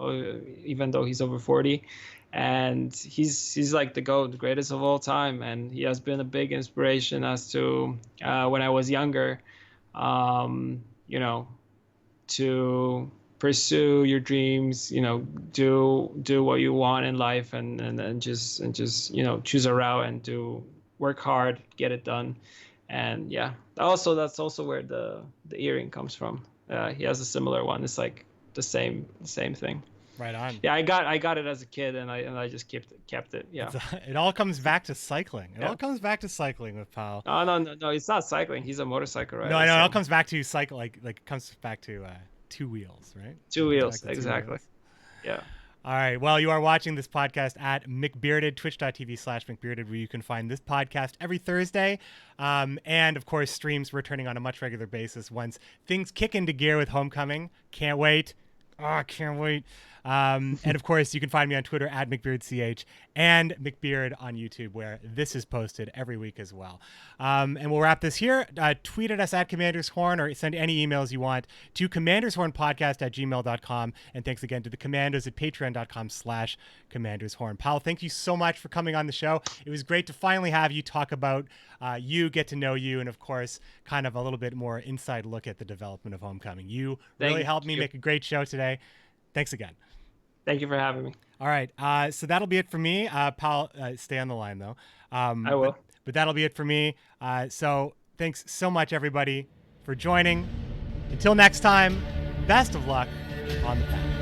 Speaker 3: even though he's over 40, and he's like the GOAT, the greatest of all time, and he has been a big inspiration as to when I was younger, to pursue your dreams, do what you want in life, and just choose a route and work hard, get it done. And yeah, that's also where the earring comes from. He has a similar one. It's like the same thing.
Speaker 1: Right on.
Speaker 3: Yeah, I got it as a kid, and I just kept it. Yeah.
Speaker 1: It all comes back to cycling. It
Speaker 3: Yeah.
Speaker 1: all comes back to cycling with Pawel.
Speaker 3: No, it's not cycling. He's a motorcycle rider.
Speaker 1: No, I know. It
Speaker 3: so-
Speaker 1: all comes back to cycle. Like it comes back to 2 wheels, right?
Speaker 3: Two wheels,
Speaker 1: Back to 2
Speaker 3: exactly.
Speaker 1: wheels.
Speaker 3: Yeah.
Speaker 1: All right. Well, you are watching this podcast at McBearded, twitch.tv/McBearded, where you can find this podcast every Thursday. And of course, streams returning on a much regular basis once things kick into gear with Homecoming. Can't wait. Oh, I can't wait. And of course, you can find me on Twitter at McBeardCH and McBeard on YouTube, where this is posted every week as well. And we'll wrap this here. Tweet at us at Commander's Horn, or send any emails you want to commandershornpodcast@gmail.com. And thanks again to the Commandos at patreon.com/commandershorn. Pawel, thank you so much for coming on the show. It was great to finally have you talk about you, get to know you, and of course, kind of a little bit more inside look at the development of Homecoming. You really helped me make a great show today. Thanks again.
Speaker 3: Thank you for having me.
Speaker 1: All right. So that'll be it for me. Pawel, stay on the line, though.
Speaker 3: I will.
Speaker 1: But that'll be it for me. So thanks so much, everybody, for joining. Until next time, best of luck on the path.